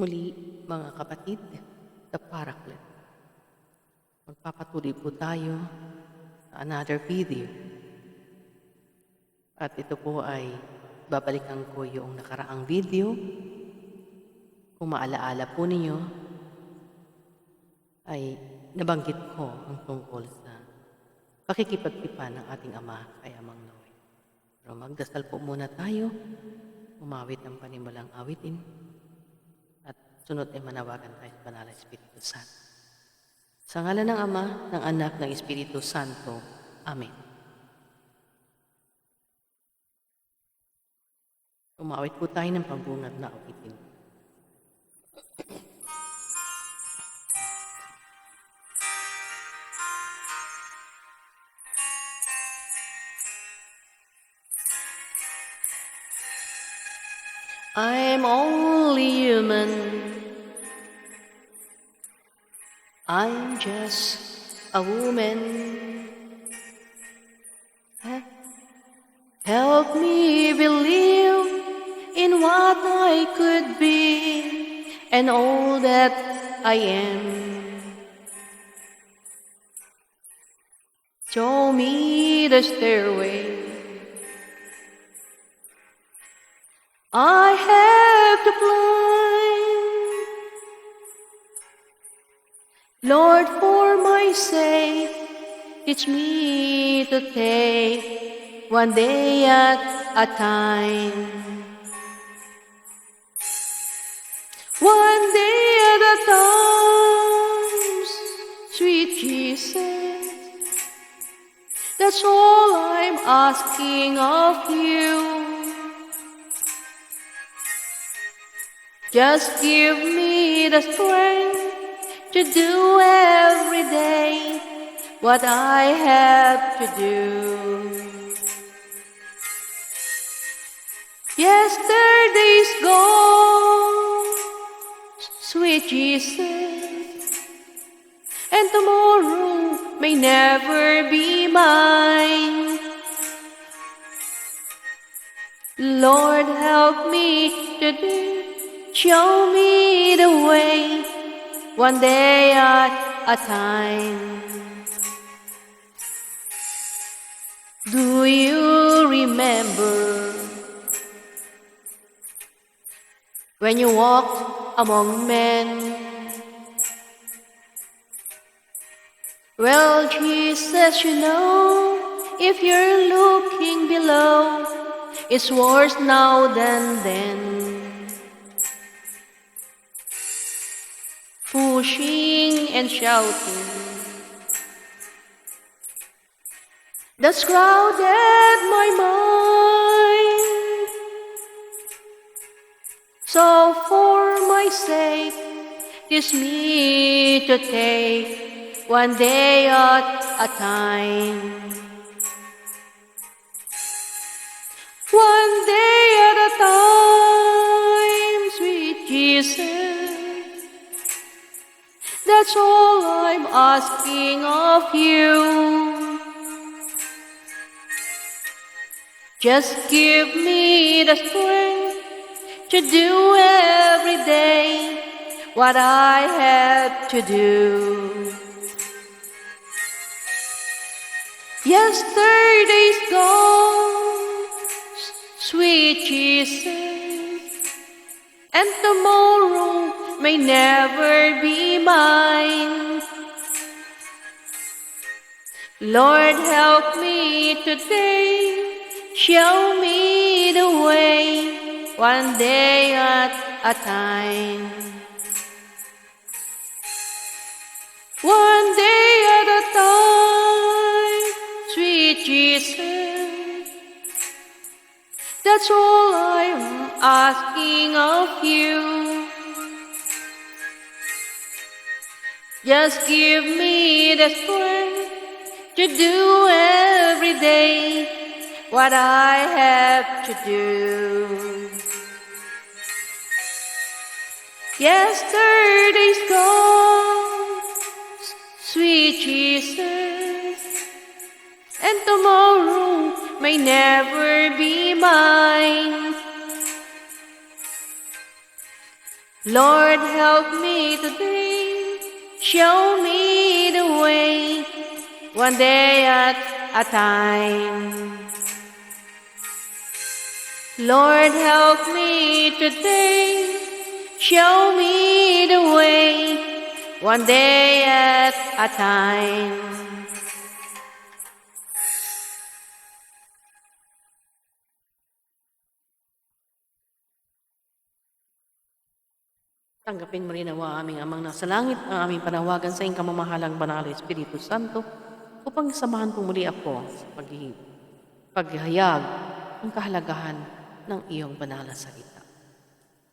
Muli, mga kapatid, sa Paraclet, magpapatuloy po tayo sa another video. At ito po ay babalikan ko yung nakaraang video. Kung maalaala po ninyo, ay nabanggit ko ang tungkol sa pakikipagtipan ng ating Ama kay Amang Noe. Pero magdasal po muna tayo, umawit ng panimulang awitin, at sunod ay manawagan tayo sa Banal na Espiritu Santo. Sa ngalan ng Ama, ng Anak, ng Espiritu Santo. Amen. Umawit po tayo ng pambungad na awitin. I'm only human. I'm just a woman. Help me believe in what I could be and all that I am. Show me the stairway I have to climb. Lord, for my sake, teach me to take one day at a time. One day at a time, sweet Jesus. That's all I'm asking of you. Just give me the strength to do every day what I have to do. Yesterday's gone, sweet Jesus, and tomorrow may never be mine. Lord, help me today. Show me the way, one day at a time. Do you remember when you walked among men? Well, Jesus, you know, if you're looking below, it's worse now than then. Pushing and shouting, that's crowded my mind. So for my sake, teach me to take one day at a time. One day at a time, sweet Jesus. That's all I'm asking of you. Just give me the strength to do every day what I have to do. Yesterday's gone, sweet Jesus, and tomorrow may never be mine. Lord, help me today. Show me the way, one day at a time. One day at a time, sweet Jesus. That's all I'm asking of you. Just give me the strength to do every day what I have to do. Yesterday's gone, sweet Jesus, and tomorrow may never be mine. Lord, help me today. Show me the way, one day at a time. Lord, help me today. Show me the way, one day at a time. Tanggapin mo rin nawa aming Amang nasa langit ang aming panawagan sa iyong kamamahalang banal na Espiritu Santo upang samahan po muli ako sa paghayag ng kahalagahan ng iyong banal na salita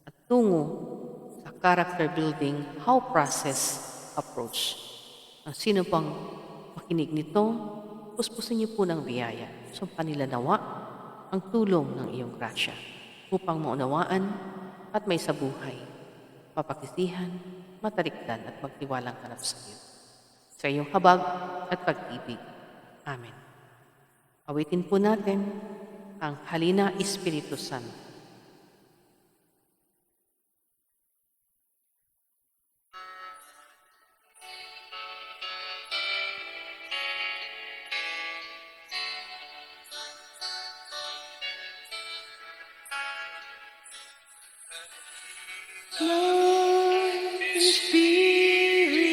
at tungo sa character building how process approach. Ang sino pang makinig nito, puspusin niyo po ng biyaya. Sumpan nila nawa ang tulong ng iyong grasya upang maunawaan at may sabuhay, mapakisihan, matalikdan at magtiwalang hanap sa iyo. Sa iyong habag at pag-ibig. Amen. Awitin po natin ang Halina Espiritu Santo.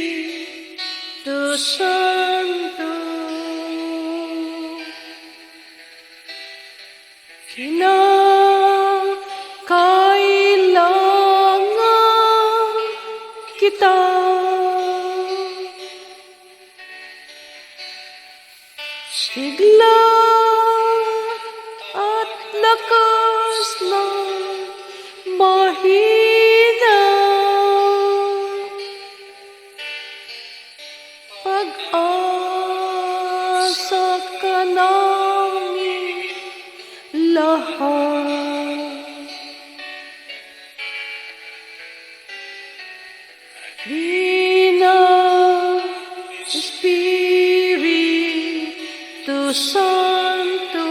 Espiritu Santo, kinakailangan kita. Sigla at lakas ng mahina, pag-asa ka namin lahat. Halina, Espiritu Santo,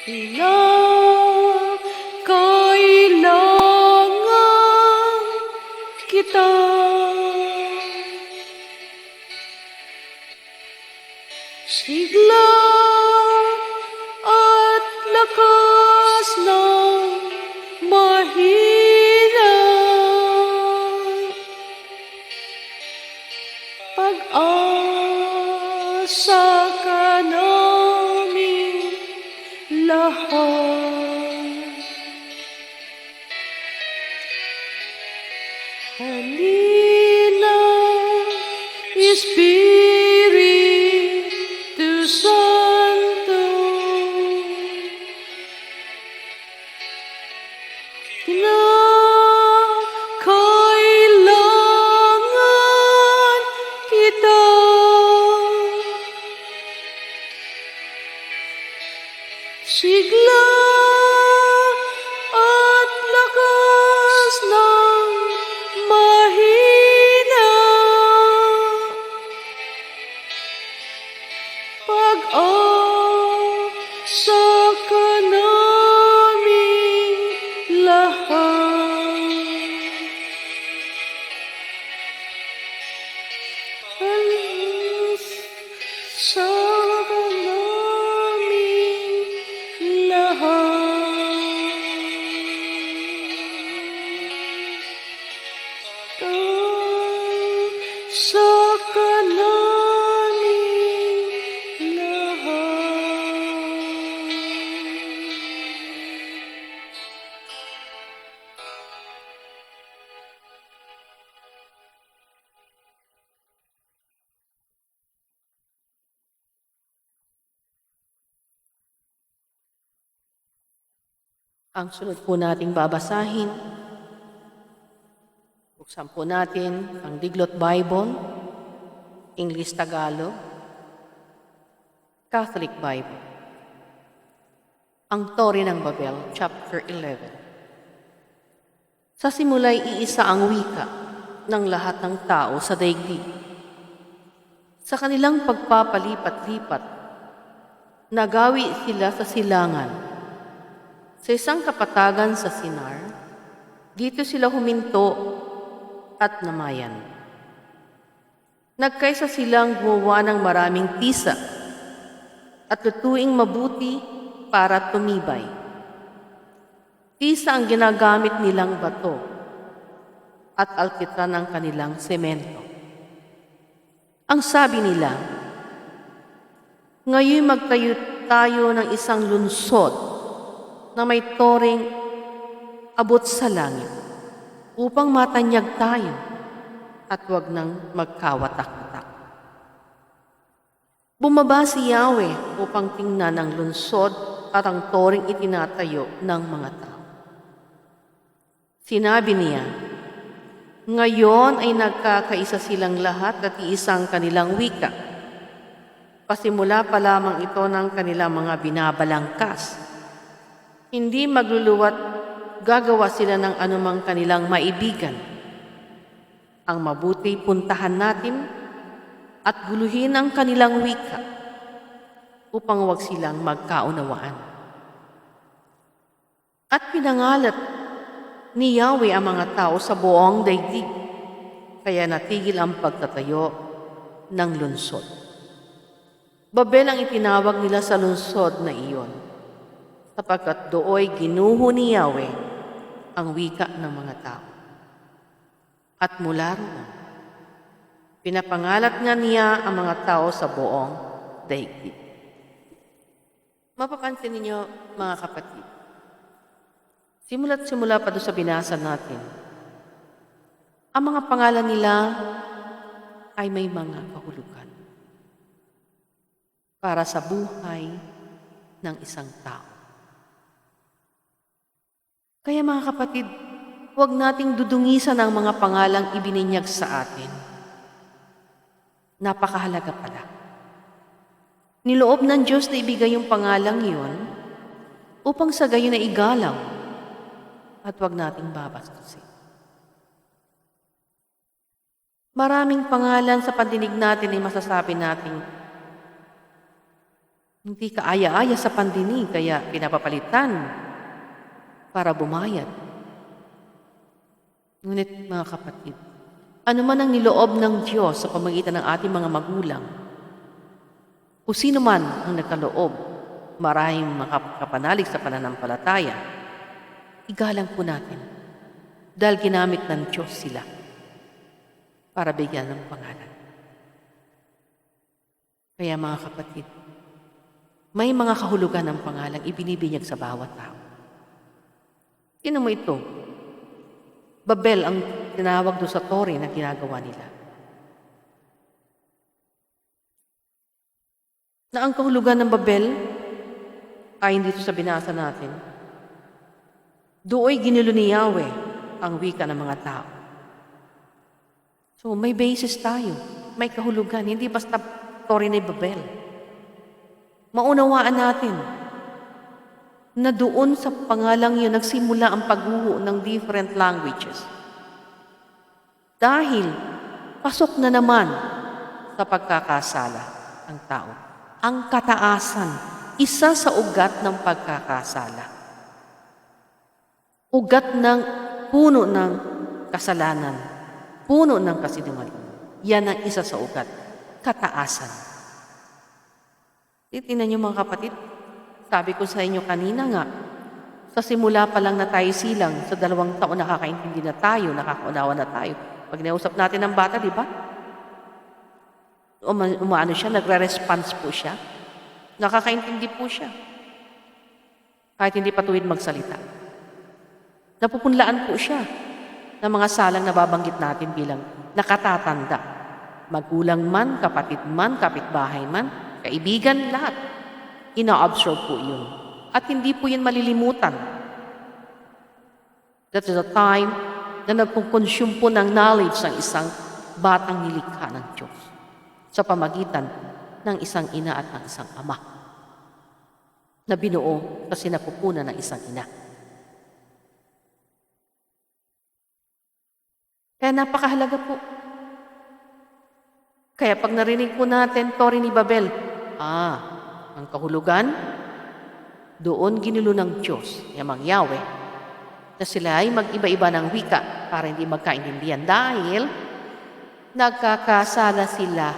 kinakailangan kita. Sigla at lakas ng mahina, pag-asa ka namin lahat. Halina, Espiritu Santo, kinakailangan kita. Sigla at lakas ng mahina, pag-asa ka namin lahat. Pag-asa ka namin lahat. Pag-asa ka namin lahat. Ang sunod po nating babasahin, buksan po natin ang Diglot Bible, English Tagalog, Catholic Bible. Ang Tore ng Babel, Chapter 11. Sa simula'y iisa ang wika ng lahat ng tao sa daigdig. Sa kanilang pagpapalipat-lipat, nagawi sila sa silangan. Sa isang kapatagan sa Sinar, dito sila huminto at namayan. Nagkaisa silang gumawa ng maraming tisa at lutuing mabuti para tumibay. Tisa ang ginagamit nilang bato at alkitran ang kanilang semento. Ang sabi nila, ngayon magtayo tayo ng isang lunsod na may toring abot sa langit upang matanyag tayo at huwag nang magkawatak-watak. Bumaba si Yahweh upang tingnan ang lunsod at ang toring itinatayo ng mga tao. Sinabi niya, ngayon ay nagkakaisa silang lahat at iisang kanilang wika. Pasimula pa lamang ito ng kanilang mga binabalangkas. Hindi magluluwat gagawa sila ng anumang kanilang maibigan. Ang mabuti puntahan natin at guluhin ang kanilang wika upang huwag silang magkaunawaan. At pinangalat ni Yahweh ang mga tao sa buong daigdig, kaya natigil ang pagtatayo ng lunsod. Babel ang itinawag nila sa lunsod na iyon, sapagkat dooy ginuho ni Yahweh ang wika ng mga tao. At mula roon, pinapangalat nga niya ang mga tao sa buong daigdig. Mapapansin ninyo, mga kapatid, simula't simula pa doon sa binasa natin, ang mga pangalan nila ay may mga kahulugan para sa buhay ng isang tao. Kaya mga kapatid, huwag nating dudungisan ang mga pangalang ibininyag sa atin. Napakahalaga pala. Niloob ng Diyos na ibigay yung pangalang iyon upang sa gayon na igalang at huwag nating babastusin. Maraming pangalan sa pandinig natin ay masasabi natin, hindi kaaya-aya sa pandinig, kaya pinapapalitan para bumayad. Ngunit mga kapatid, ano man ang niloob ng Diyos sa pamagitan ng ating mga magulang, kung sino man ang nagkaloob, maraming makapanalig sa pananampalataya, igalang po natin dahil ginamit ng Diyos sila para bigyan ng pangalan. Kaya mga kapatid, may mga kahulugan ng pangalang ibinibinyag sa bawat tao. Tingnan mo ito. Babel ang tinawag doon sa tore na ginagawa nila. Na ang kahulugan ng Babel ay dito sa binasa natin. Dooy ginulo ni Yahweh ang wika ng mga tao. So may basis tayo, may kahulugan, hindi basta tore ni Babel. Maunawaan natin na doon sa pangalang yun nagsimula ang pagguho ng different languages. Dahil pasok na naman sa pagkakasala ang tao. Ang kataasan, isa sa ugat ng pagkakasala. Ugat ng puno ng kasalanan, puno ng kasinungalingan. Yan ang isa sa ugat, kataasan. Tingnan niyo mga kapatid, sabi ko sa inyo kanina nga, sa simula pa lang na tayo silang, sa 2 taon nakakaintindi na tayo, nakakaunawa na tayo. Pag nausap natin ang bata, di ba? Umaano siya, nagre-response po siya. Nakakaintindi po siya. Kahit hindi patuwid magsalita. Napupunlaan po siya ng mga salang nababanggit natin bilang nakatatanda. Magulang man, kapatid man, kapitbahay man, kaibigan, lahat. Ina-absorb po yun. At hindi po yun malilimutan. That is a time na nagkukonsume po ng knowledge ng isang batang nilikha ng Diyos sa pamagitan ng isang ina at ng isang ama na binuo sa sinapupunan ng isang ina. Kaya napakahalaga po. Kaya pag narinig po natin, tore ni Babel, ang kahulugan, Doon ginulo ng Diyos, yamang Yahweh, na sila ay mag-iba-iba ng wika para hindi magkaintindihan dahil nagkakasala sila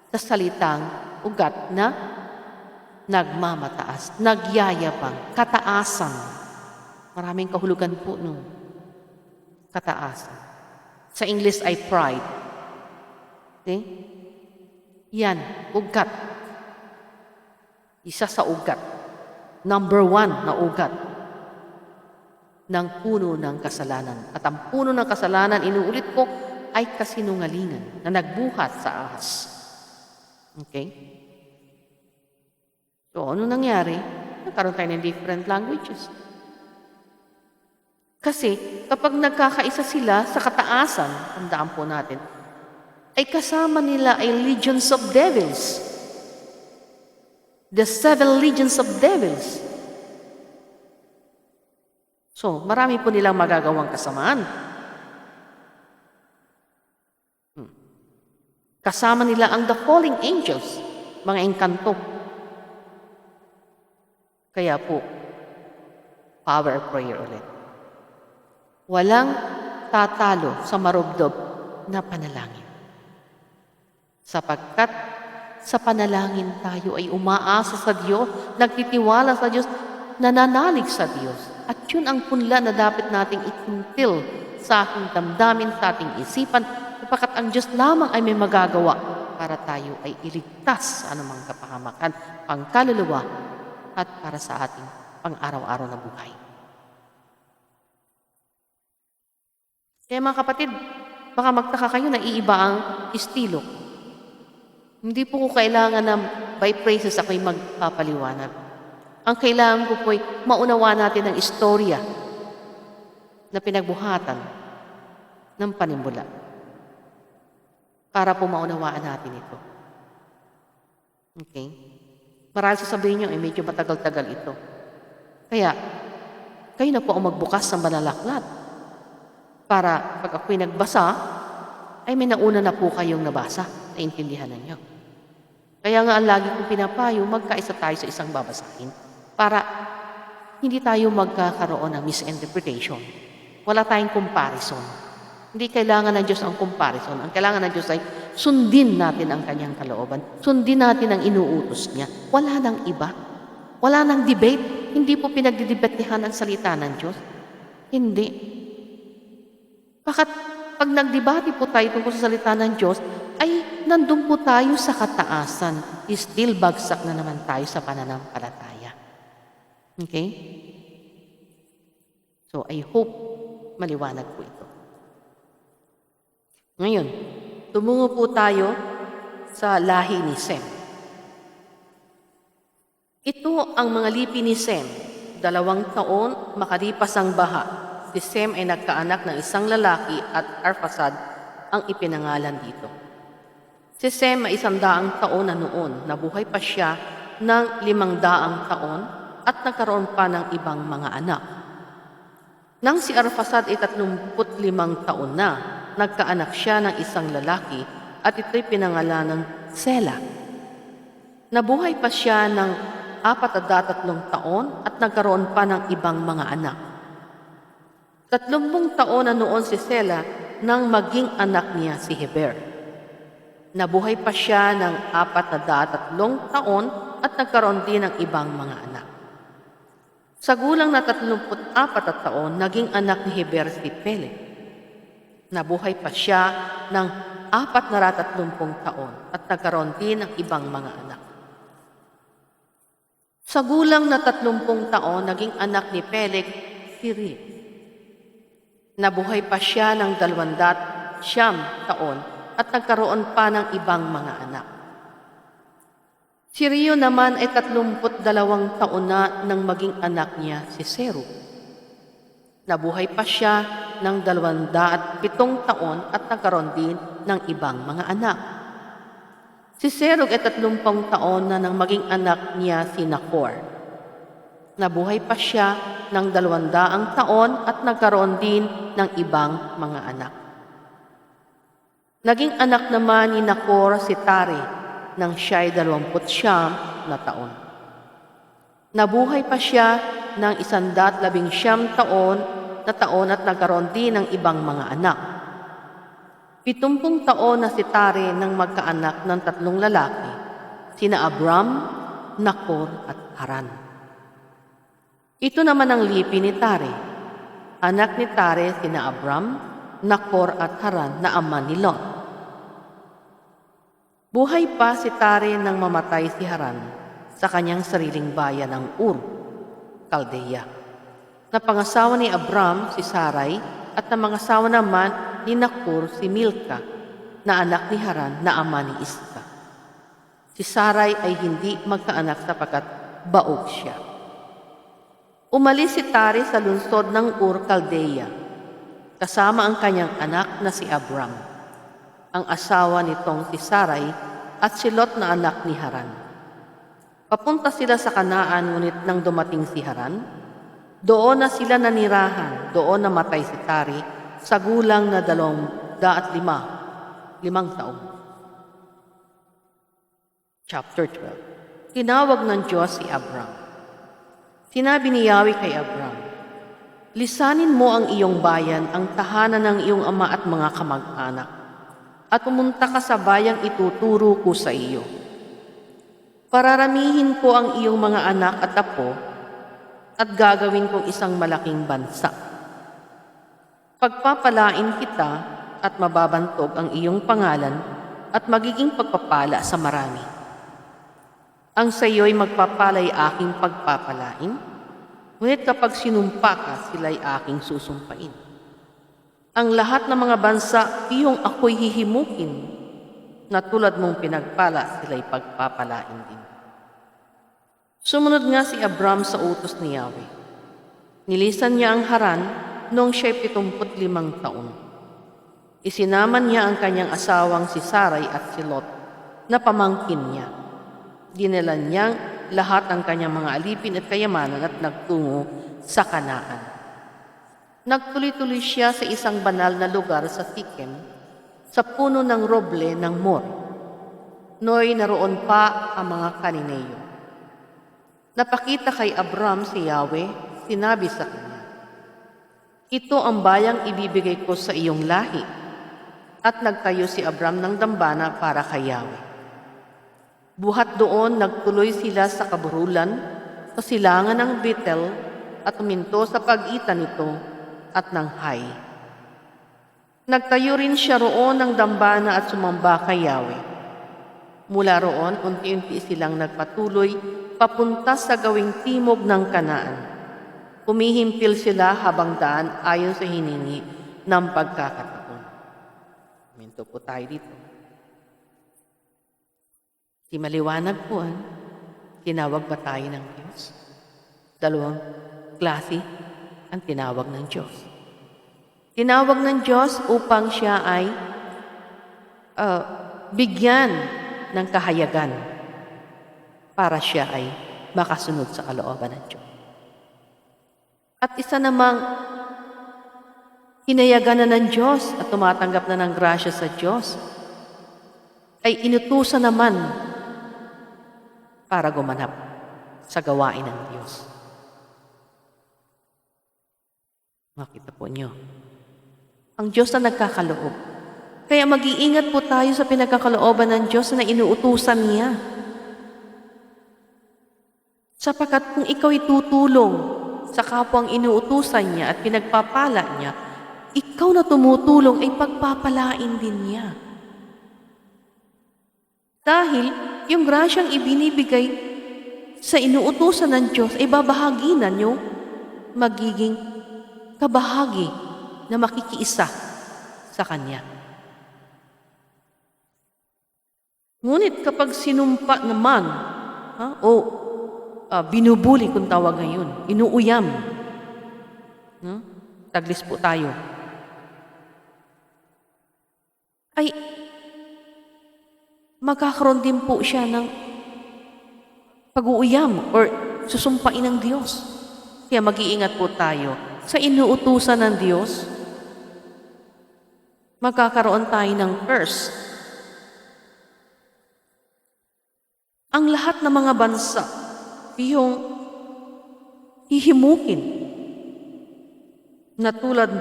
sa salitang ugat na nagmamataas, nagyayabang, kataasan. Maraming kahulugan po nung kataasan. Sa English ay pride. Okay? Yan, ugat. Isa sa ugat. Number 1 na ugat ng puno ng kasalanan. At ang puno ng kasalanan, inuulit ko, ay kasinungalingan na nagbuhat sa ahas. Okay? So, ano nangyari? Nagkaroon tayo ng different languages. Kasi, kapag nagkakaisa sila sa kataasan, tandaan po natin, ay kasama nila ay legions of devils. The 7 legions of devils. So, marami po nilang magagawang kasamaan. Kasama nila ang the falling angels, mga engkanto. Kaya po, power of prayer ulit. Walang tatalo sa marubdob na panalangin. Sapagkat sa panalangin tayo ay umaasa sa Diyos, nagtitiwala sa Diyos, nananalig sa Diyos. At yun ang punla na dapat nating ikintil sa ating damdamin, sa ating isipan, sapagkat ang Diyos lamang ay may magagawa para tayo ay iligtas sa anumang kapahamakan, pangkaluluwa, at para sa ating pang-araw-araw na buhay. Kaya mga kapatid, baka magtaka kayo na iiba ang estilo. Hindi po ko kailangan na by phrases ako'y magpapaliwanag. Ang kailangan ko po ay maunawa natin ang istorya na pinagbuhatan ng panimula para po maunawaan natin ito. Okay? Marahil sasabihin nyo, medyo matagal-tagal ito. Kaya, kayo na po ang magbukas ng banal na aklat para pag ako'y nagbasa, ay may nauna na po kayong nabasa, naintindihan ninyo. Kaya nga ang lagi kong pinapayo, magkaisa tayo sa isang babasahin para hindi tayo magkakaroon ng misinterpretation. Wala tayong comparison. Hindi kailangan ng Diyos ang comparison. Ang kailangan ng Diyos ay sundin natin ang kanyang kalooban. Sundin natin ang inuutos niya. Wala nang iba. Wala nang debate. Hindi po pinagdidebatehan ang salita ng Diyos. Hindi. Bakit pag nagdebate po tayo tungkol sa salita ng Diyos, ay nandun po tayo sa kataasan. Still bagsak na naman tayo sa pananampalataya. Okay? So, I hope maliwanag po ito. Ngayon, tumungo po tayo sa lahi ni Sem. Ito ang mga lipi ni Sem. 2 taon makalipas ang baha. Si Sem ay nagkaanak ng isang lalaki at Arphaxad ang ipinangalan dito. Si Sem ay 100 taon na noon. Nabuhay pa siya ng 500 taon at nagkaroon pa ng ibang mga anak. Nang si Arphaxad ay 35 taon na, nagkaanak siya ng isang lalaki at ito'y pinangalan ng Sela. Nabuhay pa siya ng 43 taon at nagkaroon pa ng ibang mga anak. 30 taon na noon si Sela nang maging anak niya si Heber. Nabuhay pa siya ng 43 taon at nagkaroon din ng ibang mga anak. Sa gulang na 34 na taon, naging anak ni Heber si Peleg. Nabuhay pa siya ng 430 taon at nagkaroon din ng ibang mga anak. Sa gulang na 30 taon, naging anak ni Peleg si Reu. Nabuhay pa siya ng 200 taon at nagkaroon pa ng ibang mga anak. Si Reu naman ay 32 taon na nang maging anak niya si Serug. Nabuhay pa siya ng 207 taon at nagkaroon din ng ibang mga anak. Si Serug ay 30 taon na nang maging anak niya si Nahor. Nabuhay pa siya ng 200 taon at nagkaroon din ng ibang mga anak. Naging anak naman ni Nahor si Tare nang siya'y 29 na taon. Nabuhay pa siya ng 119 taon at nagkaroon din ng ibang mga anak. 70 taon na si Tare nang magkaanak ng 3 lalaki, sina Abram, Nakor at Haran. Ito naman ang lipi ni Tare. Anak ni Tare sina Abram, Nakor at Haran na ama ni Lot. Buhay pa si Tare nang mamatay si Haran sa kanyang sariling bayan ng Ur, Caldea. Napangasawa ni Abram si Sarai at namangasawa naman ni Nakor si Milka na anak ni Haran na ama ni Iska. Si Sarai ay hindi magkaanak sapagkat baog siya. Umalis si Tare sa lungsod ng Ur, Caldea, kasama ang kanyang anak na si Abram, ang asawa nitong si Sarai at si Lot na anak ni Haran. Papunta sila sa Kanaan, ngunit nang dumating si Haran, doon na sila nanirahan, doon namatay si Tare sa gulang na 205 taon. Chapter 12. Tinawag ng Diyos si Abram. Sinabi ni Yahweh kay Abram, lisanin mo ang iyong bayan, ang tahanan ng iyong ama at mga kamag-anak, at pumunta ka sa bayang ituturo ko sa iyo. Pararamihin ko ang iyong mga anak at apo, at gagawin kong isang malaking bansa. Pagpapalain kita at mababantog ang iyong pangalan at magiging pagpapala sa marami. Ang sa iyo'y magpapalay aking pagpapalain, ngunit kapag sinumpa ka, sila'y aking susumpain. Ang lahat ng mga bansa, iyong ako'y hihimukin, na tulad mong pinagpala, sila'y pagpapalain din. Sumunod nga si Abram sa utos ni Yahweh. Nilisan niya ang Haran noong siya'y 75 taon. Isinaman niya ang kanyang asawang si Sarai at si Lot na pamangkin niya. Dinala niyang lahat ang kanyang mga alipin at kayamanan at nagtungo sa Kanaan. Nagtuloy-tuloy siya sa isang banal na lugar sa Sikem, sa puno ng roble ng Mor. Noy naroon pa ang mga Kanineo. Napakita kay Abram si Yahweh, sinabi sa kanya, ito ang bayang ibibigay ko sa iyong lahi. At nagtayo si Abram ng dambana para kay Yahweh. Buhat doon, nagtuloy sila sa kaburulan, sa silangan ng Betel, at uminto sa pagitan nito at ng Hai. Nagtayo rin siya roon ng dambana at sumamba kay Yahweh. Mula roon, unti-unti silang nagpatuloy papunta sa gawing timog ng Kanaan. Humihimpil sila habang daan ayon sa hiningi ng pagkakataon. Minto po tayo dito. Di maliwanag po, tinawag ba tayo ng Diyos? Dalawang klase ang tinawag ng Diyos. Tinawag ng Diyos upang siya ay bigyan ng kahayagan para siya ay makasunod sa kalooban ng Diyos. At isa namang hinayagan na ng Diyos at tumatanggap na ng grasya sa Diyos ay inutusan naman para gumanap sa gawain ng Diyos. Makita po niyo, ang Diyos na nagkakaloob. Kaya mag-iingat po tayo sa pinagkakalooban ng Diyos na inuutusan niya. Sapagkat kung ikaw itutulong sa kapwang inuutusan niya at pinagpapala niya, ikaw na tumutulong ay pagpapalain din niya. Dahil yung grasyang ibinibigay sa inuutusan ng Diyos ay babahaginan yung magiging kabahagi na makikiisa sa Kanya. Ngunit kapag sinumpa naman, binubuli kung tawag ngayon, inuuyam, taglis po tayo, ay magkakaroon din po siya ng pag-uuyam or susumpain ng Diyos. Kaya mag-iingat po tayo sa inuutusan ng Diyos. Magkakaroon tayo ng curse. Ang lahat ng mga bansa, yung hihimukin na tulad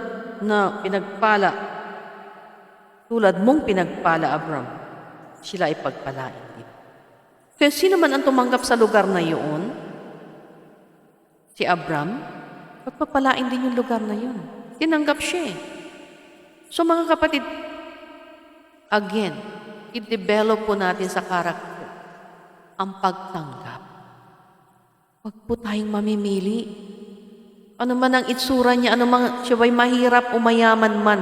mong pinagpala, Abram, sila ay pagpalain din. Kaya sino man ang tumanggap sa lugar na iyon, si Abram, pagpapalain din yung lugar na yun. Tinanggap siya eh. So mga kapatid, again, i-develop po natin sa karakter ang pagtanggap. Huwag po tayong mamimili. Ano man ang itsura niya, ano man siya ba'y mahirap o mayaman man.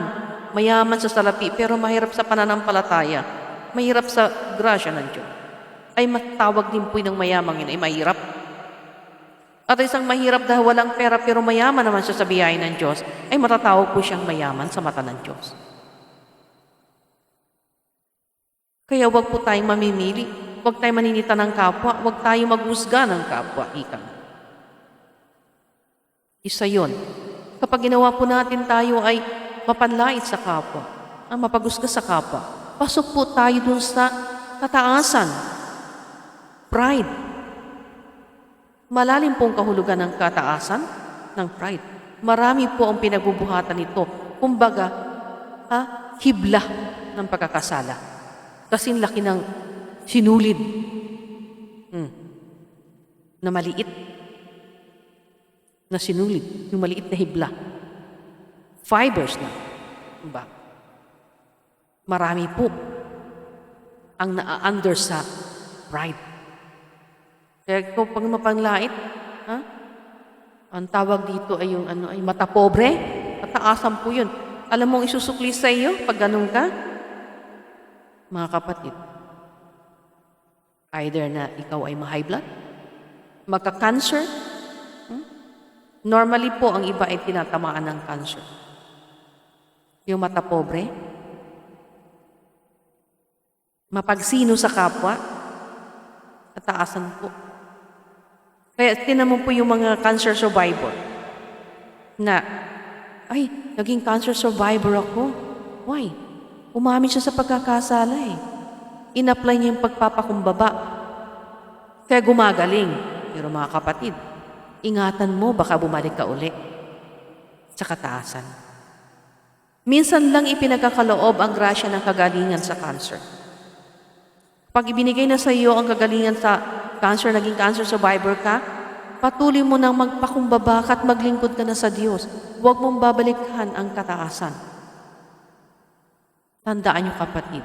Mayaman sa salapi, pero mahirap sa pananampalataya. Mahirap sa grasya ng Diyos. Ay matawag din po ng mayamang yun, ay mahirap. At isang mahirap dahil walang pera, pero mayaman naman siya sa biyaya ng Diyos, ay matatawag po siyang mayaman sa mata ng Diyos. Kaya huwag po tayong mamimili. Huwag tayong maninita ng kapwa. Huwag tayong maghusga ng kapwa. Ika. Isa yun. Kapag ginawa po natin tayo ay mapanlait sa kapwa, mapaghusga sa kapwa, pasok po tayo dun sa kataasan. Pride. Malalim pong kahulugan ng kataasan ng pride. Marami po ang pinagbubuhatan nito. Kumbaga, hibla ng pagkakasala. Kasing laki ng sinulid na maliit na sinulid, yung maliit na hibla. Fibers na. Diba? Marami po ang naa-under sa pride. Kaya kung pag mapanglait, ang tawag dito ay yung ay mata pobre, kataasan po yun. Alam mong isusukli sa iyo pag ganun ka? Mga kapatid, either na ikaw ay ma-high blood, magka-cancer. Normally po, ang iba ay tinatamaan ng cancer. Yung mata pobre, mapagsino sa kapwa, kataasan po. Kaya tinan mo po yung mga cancer survivor na, ay, naging cancer survivor ako. Why? Umamin siya sa pagkakasala eh. In-apply niya yung pagpapakumbaba. Kaya gumagaling. Pero mga kapatid, ingatan mo, baka bumalik ka uli sa kataasan. Minsan lang ipinagkakaloob ang grasya ng kagalingan sa cancer. Pag ibinigay na sa iyo ang kagalingan sa cancer, naging cancer survivor ka, patuloy mo nang magpakumbaba at maglingkod ka na sa Diyos. Huwag mong babalikan ang kataasan. Tandaan niyo kapatid,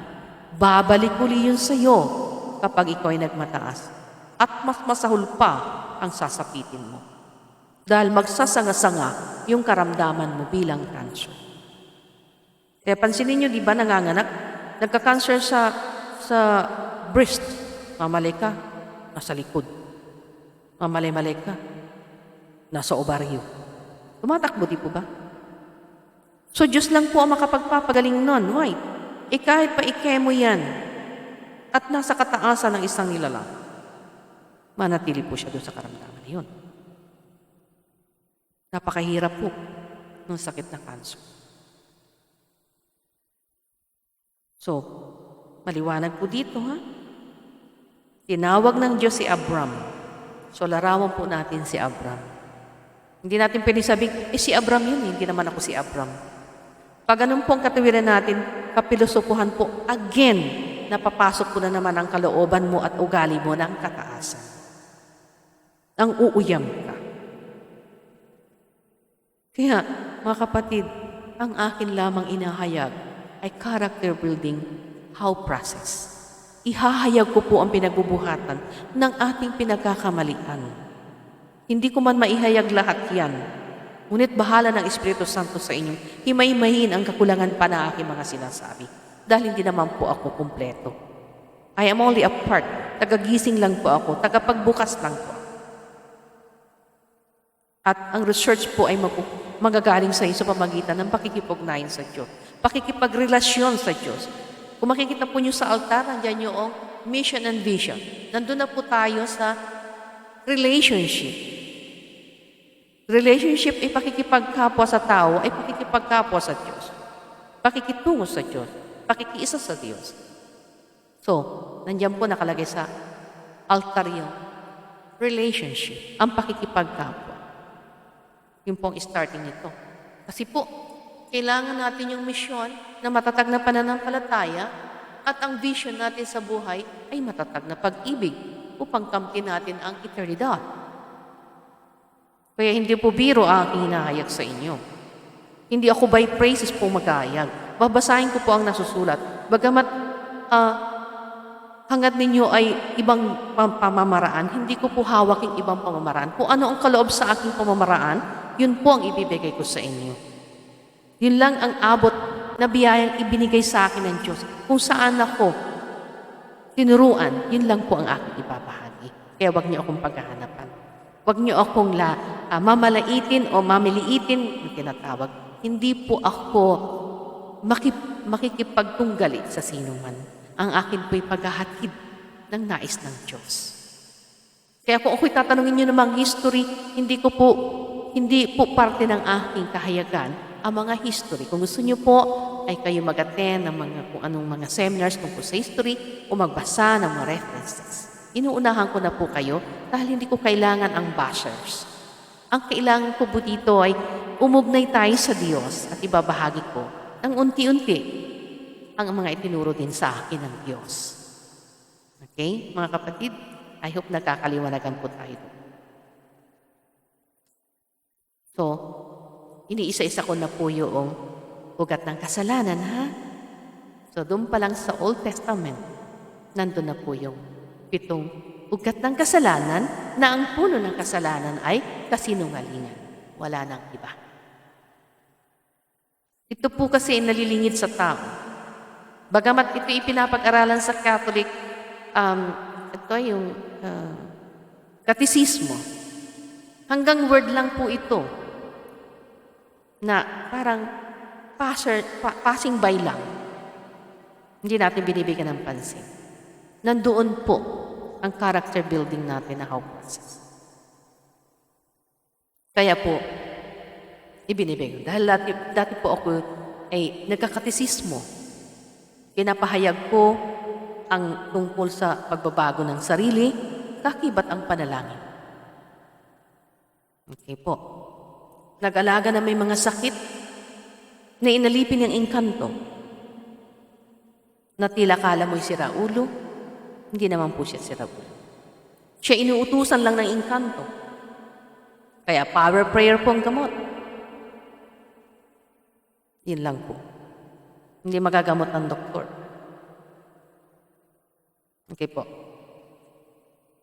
babalik uli yun sa iyo kapag ikaw ay nagmataas. At mas masahol pa ang sasapitin mo. Dahil magsasanga-sanga yung karamdaman mo bilang cancer. Kaya pansinin niyo, di ba nanganganak? Nagka-cancer sa breast. Mamalay ka, nasa likod. Mamalay-malay ka, nasa ovaryo. Tumatakbo, di po ba? So, Diyos lang po ang makapagpapagaling nun. Why? Kahit pa ikemo yan at nasa kataasan ng isang nilalang, manatili po siya doon sa karamdaman na yun. Napakahirap po ng sakit na cancer. So, maliwanag po dito, Tinawag ng Diyos si Abram. So, larawan po natin si Abram. Hindi natin pwede sabihin, si Abram yun, hindi naman ako si Abram. Pag ganun po ang katawiran natin, kapilosopuhan po, again, napapasok po na naman ang kalooban mo at ugali mo ng kataasan. Ang uuyam ka. Kaya, mga kapatid, ang akin lamang inahayag ay character building, how process. Ihahayag ko po ang pinagbubuhatan ng ating pinagkakamalian. Hindi ko man maihayag lahat yan. Ngunit bahala ng Espiritu Santo sa inyong himay-mahin ang kakulangan pa na aking mga sinasabi. Dahil hindi naman po ako kumpleto. I am only a part. Tagagising lang po ako. Tagapagbukas lang po. At ang research po ay magagaling sa iyo sa pamagitan ng pakikipugnayan sa Diyos. Pakikipagrelasyon sa Diyos. Kung makikita po niyo sa altar, nandiyan yung mission and vision. Nandun na po tayo sa relationship. Relationship ay pakikipagkapwa sa tao, ay pakikipagkapwa sa Diyos. Pakikitungo sa Diyos. Pakikiisa sa Diyos. So, nandiyan po nakalagay sa altar yung relationship, ang pakikipagkapwa. Yun po ang starting nito. Kasi po, kailangan natin yung misyon na matatag na pananampalataya at ang vision natin sa buhay ay matatag na pag-ibig upang kamtin natin ang eternidad. Kaya hindi po biro ang aking hinahayag sa inyo. Hindi ako by praises po mag-aayag. Babasahin ko po ang nasusulat. Bagamat hangad ninyo ay ibang pamamaraan, hindi ko po hawak yung ibang pamamaraan. Kung ano ang kaloob sa aking pamamaraan, yun po ang ibibigay ko sa inyo. Yun lang ang abot na biyayang ibinigay sa akin ng Diyos. Kung saan ako tinuruan, yun lang po ang aking ibabahagi. Kaya wag niyo akong paghahanapan. Wag niyo akong mamalaitin o mamiliitin, yung tinatawag. Hindi po ako makikipagtunggali sa sino man. Ang akin po'y paghahatid ng nais ng Diyos. Kaya kung ako'y tatanungin niyo namang history, hindi po parte ng aking kahayagan ang mga history. Kung gusto niyo po, ay kayo mag-attend ng kung anong mga seminars tungkol sa history o magbasa ng mga references. Inuunahan ko na po kayo dahil hindi ko kailangan ang bashers. Ang kailangan ko po dito ay umugnay tayo sa Diyos at ibabahagi ko ng unti-unti ang mga itinuro din sa akin ng Diyos. Okay, mga kapatid? I hope nagkakaliwanagan po tayo. So, iniisa-isa ko na po yung ugat ng kasalanan, ha? So, doon pa lang sa Old Testament, nandun na po yung 7 ugat ng kasalanan na ang puno ng kasalanan ay kasinungalingan. Wala nang iba. Ito po kasi nalilingid sa tao. Bagamat ito ipinapag-aralan sa Catholic, ito yung katisismo. Hanggang word lang po ito na parang passing by lang. Hindi natin binibigyan ng pansin. Nandoon po ang character building natin na how process. Kaya po, ibinibigay. Dahil dati po ako ay nagkakatisismo. Pinapahayag ko ang tungkol sa pagbabago ng sarili, kakibat ang panalangin. Okay po. Nag-alaga na may mga sakit na inalipin ng engkanto. Na tila kala mo'y sira ulo, hindi naman po siya sira ulo. Siya inuutusan lang ng engkanto. Kaya power prayer po ang gamot. Yun lang po. Hindi magagamot ng doktor. Okay po.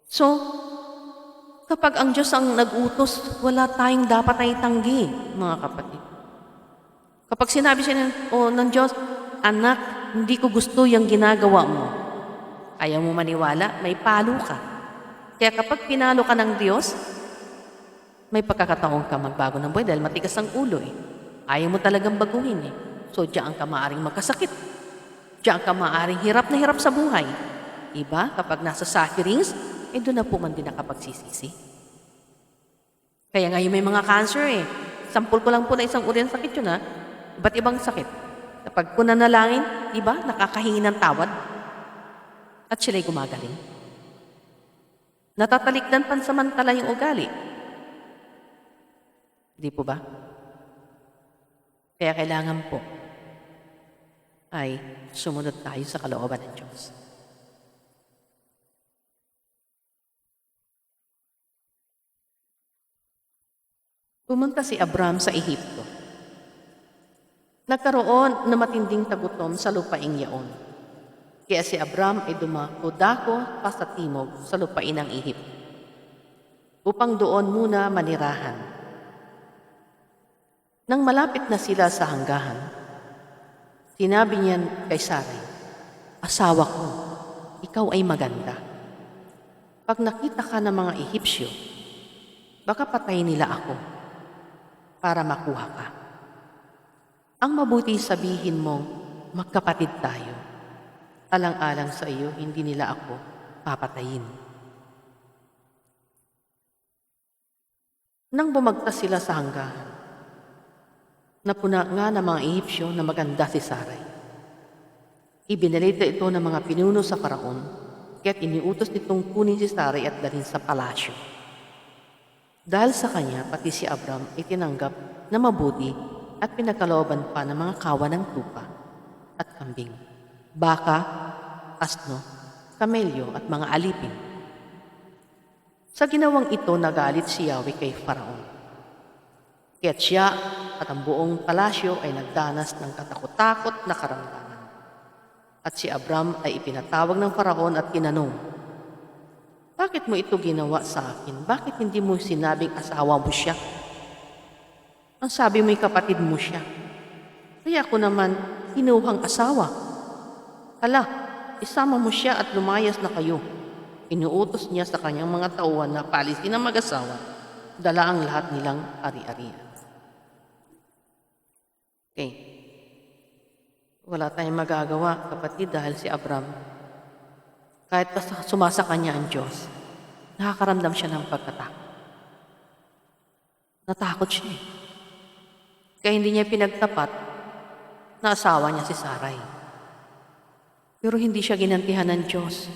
So, kapag ang Diyos ang nag-utos, wala tayong dapat na itanggi, mga kapatid. Kapag sinabi siya ng Diyos, anak, hindi ko gusto yung ginagawa mo. Ayaw mo maniwala, may palo ka. Kaya kapag pinalo ka ng Diyos, may pagkakataon ka magbago ng buhay dahil matigas ang ulo eh. Ayaw mo talagang baguhin eh. So, diyan ka maaring magkasakit. Diyan ka maaring hirap na hirap sa buhay. Diba? Kapag nasa sufferings, doon na po man din nakapagsisisi. Kaya ngayon may mga cancer eh. Sampul ko lang po na isang uri ng sakit yun ha. Iba't ibang sakit. Kapag po nanalangin, diba? Nakakahingi ng tawad. At sila'y gumagaling. Natatalikdan pansamantala yung ugali. Di po ba? Kaya kailangan po ay sumunod tayo sa kalooban ng Diyos. Pumunta si Abram sa Ehipto. Nagkaroon na matinding tagutom sa lupaing yaon. Kaya si Abram ay dako pa sa timog sa lupain ng Ehipto upang doon muna manirahan. Nang malapit na sila sa hanggahan, sinabi niya kay Sarai, asawa ko, ikaw ay maganda. Pag nakita ka ng mga Ehipsyo, baka patayin nila ako para makuha ka. Ang mabuti sabihin mong magkapatid tayo. Alang-alang sa iyo, hindi nila ako papatayin. Nang bumagtas sila sa hanggahan, napuna nga ng mga Ehipsyo na maganda si Sarai. Ibinalita ito ng mga pinuno sa Faraon, kaya't iniutos nitong kunin si Sarai at dalhin sa palasyo. Dahil sa kanya, pati si Abram ay tinanggap na mabuti at pinagkalooban pa ng mga kawan ng tupa at kambing, baka, asno, kamelyo at mga alipin. Sa ginawang ito, nagalit si Yahweh kay Faraon. Kaya't siya at ang buong palasyo ay nagdanas ng katakot-takot na karamdaman. At si Abram ay ipinatawag ng Faraon at tinanong, "Bakit mo ito ginawa sa akin? Bakit hindi mo sinabing asawa mo siya? Ang sabi mo'y kapatid mo siya. Kaya ako naman kinuhang asawa. Hala, isama mo siya at lumayas na kayo." Inuutos niya sa kanyang mga tauhan na paalisin ang mag-asawa, dala ang lahat nilang ari-arian. Okay. Wala tayong magagawa, kapatid, dahil si Abram, kahit sumasa kanya ang Diyos, nakakaramdam siya ng pagkatakot. Natakot siya eh. Kaya hindi niya pinagtapat na asawa niya si Sarai. Pero hindi siya ginantihan ng Diyos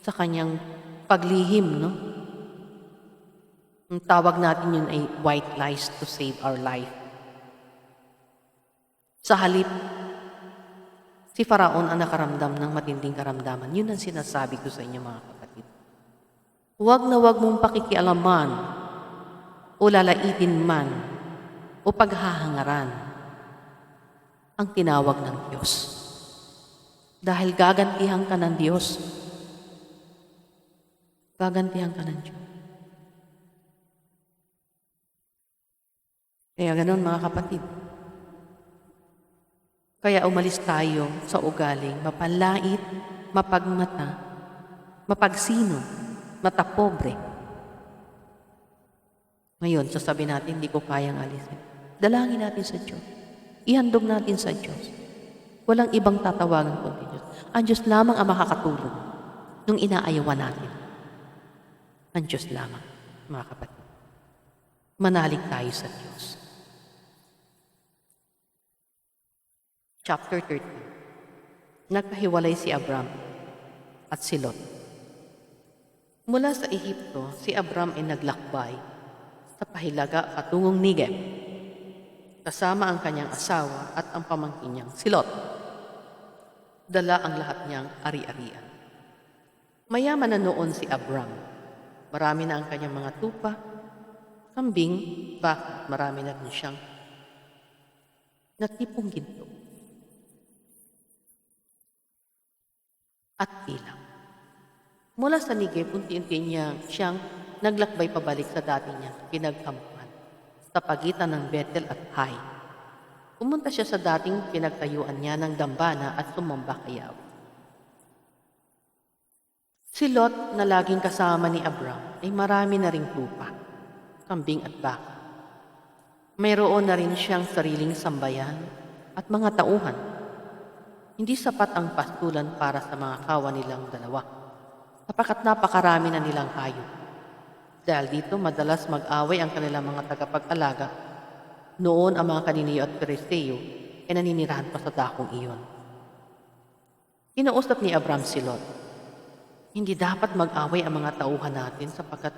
sa kanyang paglihim, no? Ang tawag natin yun ay white lies to save our life. Sa halip, si Faraon ang nakaramdam ng matinding karamdaman. Yun ang sinasabi ko sa inyo, mga kapatid. Huwag na huwag mong pakikialaman o lalaitin man o paghahangaran ang tinawag ng Diyos. Dahil gagantihan ka ng Diyos. Gagantihan ka ng Diyos. Kaya ganoon, mga kapatid. Kaya umalis tayo sa ugaling mapanlait, mapagmata, mapagsino, matapobre. Ngayon, sasabihin natin, hindi ko kayang alisin. Dalangin natin sa Diyos. Ihandog natin sa Diyos. Walang ibang tatawagan kundi Diyos. Ang Diyos lamang ang makakatulong nung inaayawan natin. Ang Diyos lamang, mga kapatid. Manalig tayo sa Diyos. Chapter 13. Nagkahiwalay si Abram at si Lot. Mula sa Ehipto, si Abram ay naglakbay sa pahilaga patungong Negev, kasama ang kanyang asawa at ang pamangkin niyang si Lot. Dala ang lahat niyang ari-arian. Mayaman na noon si Abram. Marami na ang kanyang mga tupa, kambing, baka, marami na rin siyang natipong ginto at ilang. Mula sa Negev, unti-unti niya siyang naglakbay pabalik sa dati niya pinagkampuhan sa pagitan ng Bethel at Hai. Pumunta siya sa dating pinagtayuan niya ng dambana at sumamba kay Yahweh. Si Lot na laging kasama ni Abram ay marami na ring tupa, kambing at baka. Mayroon na rin siyang sariling sambayan at mga tauhan. Hindi sapat ang pastulan para sa mga kawan nilang dalawa, sapagkat napakarami na nilang hayop. Dahil dito, madalas mag-away ang kanilang mga tagapag-alaga. Noon, ang mga Kaniniyo at Peristeo ay naninirahan pa sa dakong iyon. Kinausap ni Abram si Lot, "Hindi dapat mag-away ang mga tauhan natin sapagkat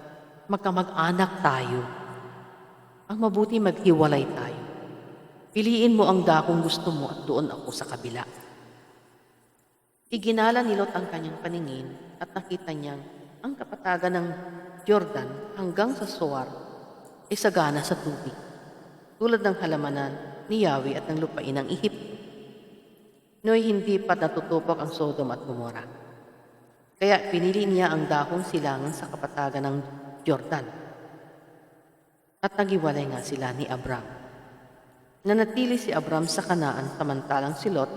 magkamag-anak tayo. Ang mabuti maghiwalay tayo. Piliin mo ang dakong gusto mo at doon ako sa kabila." Iginala ni Lot ang kanyang paningin at nakita niyang ang kapatagan ng Jordan hanggang sa Soar ay sagana sa tubig, tulad ng halamanan ni Yahweh at ng lupain ng Ehipto. No'y hindi pa natutupok ang Sodom at Gomora. Kaya pinili niya ang dakong silangan sa kapatagan ng Jordan. At nagiwalay nga sila ni Abram. Nanatili si Abram sa Kanaan samantalang si Lot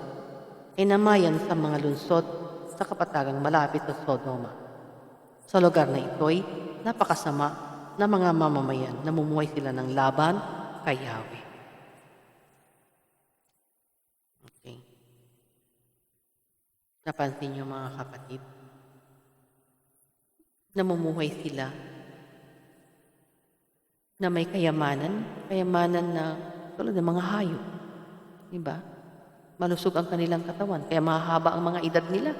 ay namayan sa mga lungsod sa kapatagang malapit sa Sodoma. Sa lugar na ito'y napakasama na mga mamamayan, namumuhay sila ng laban kay Yahweh. Okay. Napansin niyo, mga kapatid? Namumuhay sila na may kayamanan na tulad ng mga hayop. Diba? Malusog ang kanilang katawan, kaya mahaba ang mga edad nila,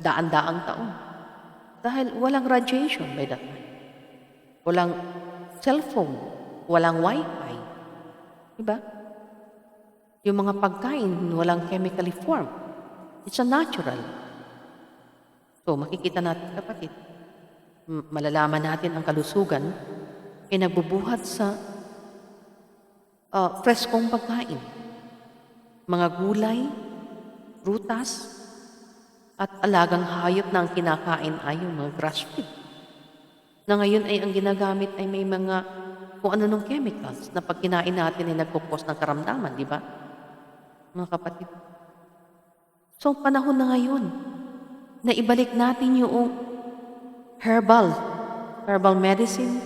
daan-daang taon. Dahil walang radiation by that time. Walang cellphone, walang wifi. Diba? Yung mga pagkain, walang chemically formed. It's a natural. So, makikita natin, kapatid, malalaman natin ang kalusugan ay nagbubuhat sa freskong pagkain. Mga gulay, prutas, at alagang hayop na ang kinakain ay yung mga grass-fed. Na ngayon ay ang ginagamit ay may mga kung ano nung chemicals na pag kinain natin ay nagkukos ng karamdaman, di ba? Mga kapatid. So, panahon na ngayon na ibalik natin yung herbal medicine,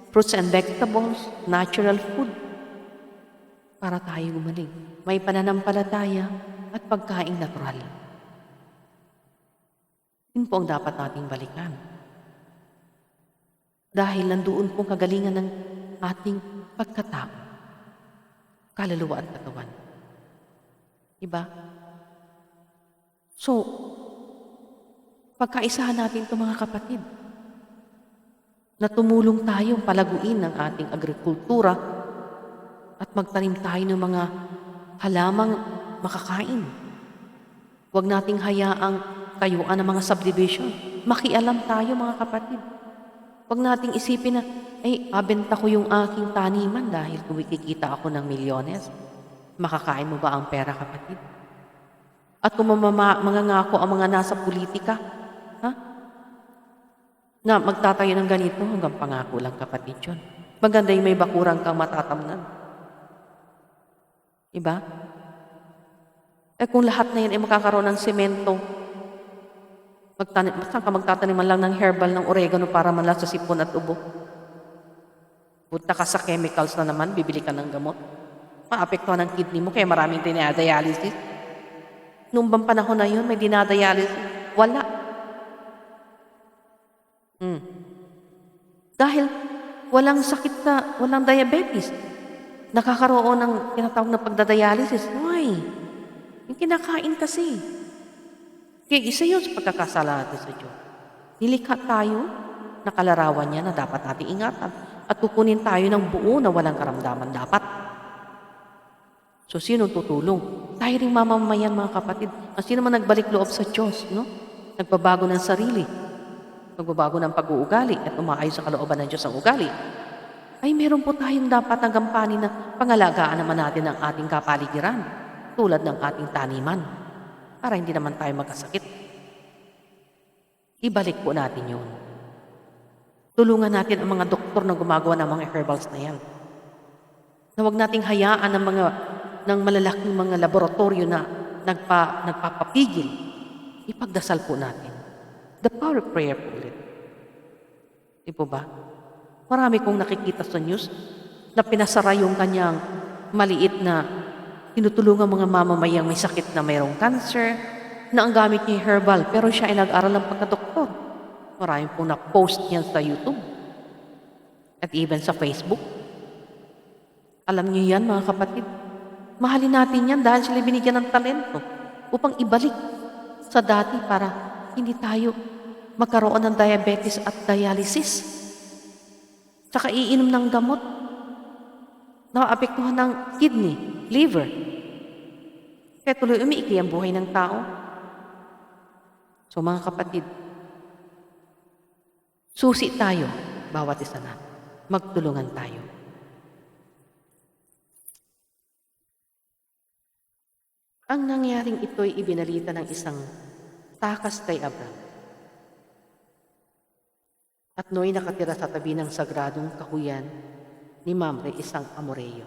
fruits and vegetables, natural food, para tayo gumaling. May pananampalataya at pagkaing natural. Yun po ang dapat nating balikan. Dahil nandoon pong kagalingan ng ating pagkatao, kaluluwa at katawan. Diba? So, pagkaisahan natin ito mga kapatid, na tumulong tayong palaguin ng ating agrikultura at magtanim tayo ng mga halamang makakain. Huwag nating hayaang tayuan ng mga subdivision. Makialam tayo mga kapatid. Huwag nating isipin na, abenta ko yung aking taniman dahil kumikita ako ng milyones. Makakain mo ba ang pera, kapatid? At kung mangangako ang mga nasa politika, na magtatayo ng ganito, hanggang pangako lang, kapatid yun. Maganda yung may bakurang kang matatamnan. Diba? Kung lahat na yun ay makakaroon ng semento, saan ka magtataniman lang ng herbal ng oregano para manla sa sipon at ubo? Punta ka sa chemicals na naman, bibili ka ng gamot. Maapektuhan ang kidney mo, kaya maraming dinadialysis. Noong bang panahon na yun, may dinadialysis? Wala. Dahil walang sakit walang diabetes. Nakakaroon ng tinatawag na pagdadialysis. Why? Yung kinakain kasi. Kaya isa yun sa pagkakasala natin sa Diyos. Nilikha tayo, nakalarawan niya na dapat natin ingatan. At kukunin tayo ng buo na walang karamdaman dapat. So, sino tutulong? Tayo rin mamamayan, mga kapatid. Sino man nagbalik loob sa Diyos, no? Nagbabago ng sarili. Nagbabago ng pag-uugali at umaayos sa kalooban ng Diyos ang ugali. Ay meron po tayong dapat na gampanin na pangalagaan naman natin ang ating kapaligiran, tulad ng ating taniman, para hindi naman tayo magkasakit. Ibalik po natin yun. Tulungan natin ang mga doktor na gumagawa ng mga herbals na yan. Na huwag nating hayaan ng malalaking mga laboratorio na nagpapapigil. Ipagdasal po natin. The power of prayer po ulit. Di po ba? Marami kong nakikita sa news na pinasara yung kanyang maliit na tinutulungan mga mamamayang may sakit na mayroong cancer, na ang gamit niya herbal, pero siya ay nag-aral ng pagkadoktor. Marami pong na-post niyan sa YouTube at even sa Facebook. Alam niyo yan, mga kapatid. Mahalin natin yan dahil sila binigyan ng talento upang ibalik sa dati para hindi tayo magkaroon ng diabetes at dialysis. Tsaka iinom ng gamot na apektuhan ng kidney, liver. Kaya tuloy umiikli ang buhay ng tao. So mga kapatid, susi tayo, bawat isa na. Magtulungan tayo. Ang nangyaring ito'y ibinalita ng isang takas kay Abraham. At nooy nakatira sa tabi ng sagradong kahuyan ni Mamre, isang Amoreo.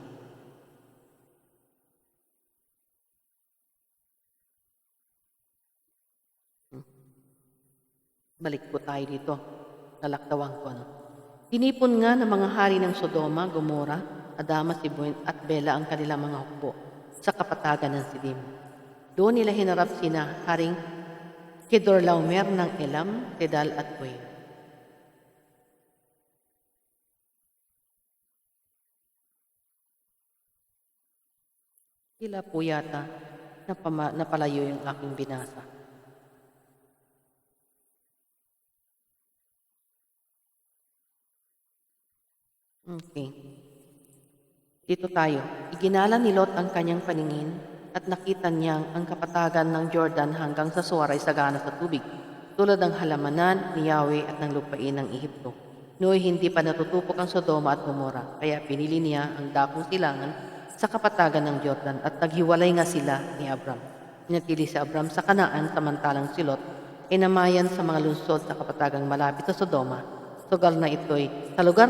Balik po tayo dito. Nalaktawan ko, no? Tinipon nga ng mga hari ng Sodoma, Gomora, Adama, Seboim at Bela ang kanilang mga hukbo sa kapatagan ng Sidim. Doon nila hinarap sina Haring Kedorlaomer ng Elam, Kedal at Goyim. Sila po yata napalayo yung aking binasa. Okay. Dito tayo. Iginala ni Lot ang kanyang paningin at nakita niyang ang kapatagan ng Jordan hanggang sa suwar ay sagana sa tubig, tulad ng halamanan ni Yahweh at ng lupain ng Ehipto. Nooy hindi pa natutupok ang Sodoma at Gomora, kaya pinili niya ang dakong silangan sa kapatagan ng Jordan at naghiwalay nga sila ni Abram. Natili si Abram sa Kanaan samantalang si Lot ay namayan sa mga lungsod sa kapatagang malapit sa Sodoma. Sa lugar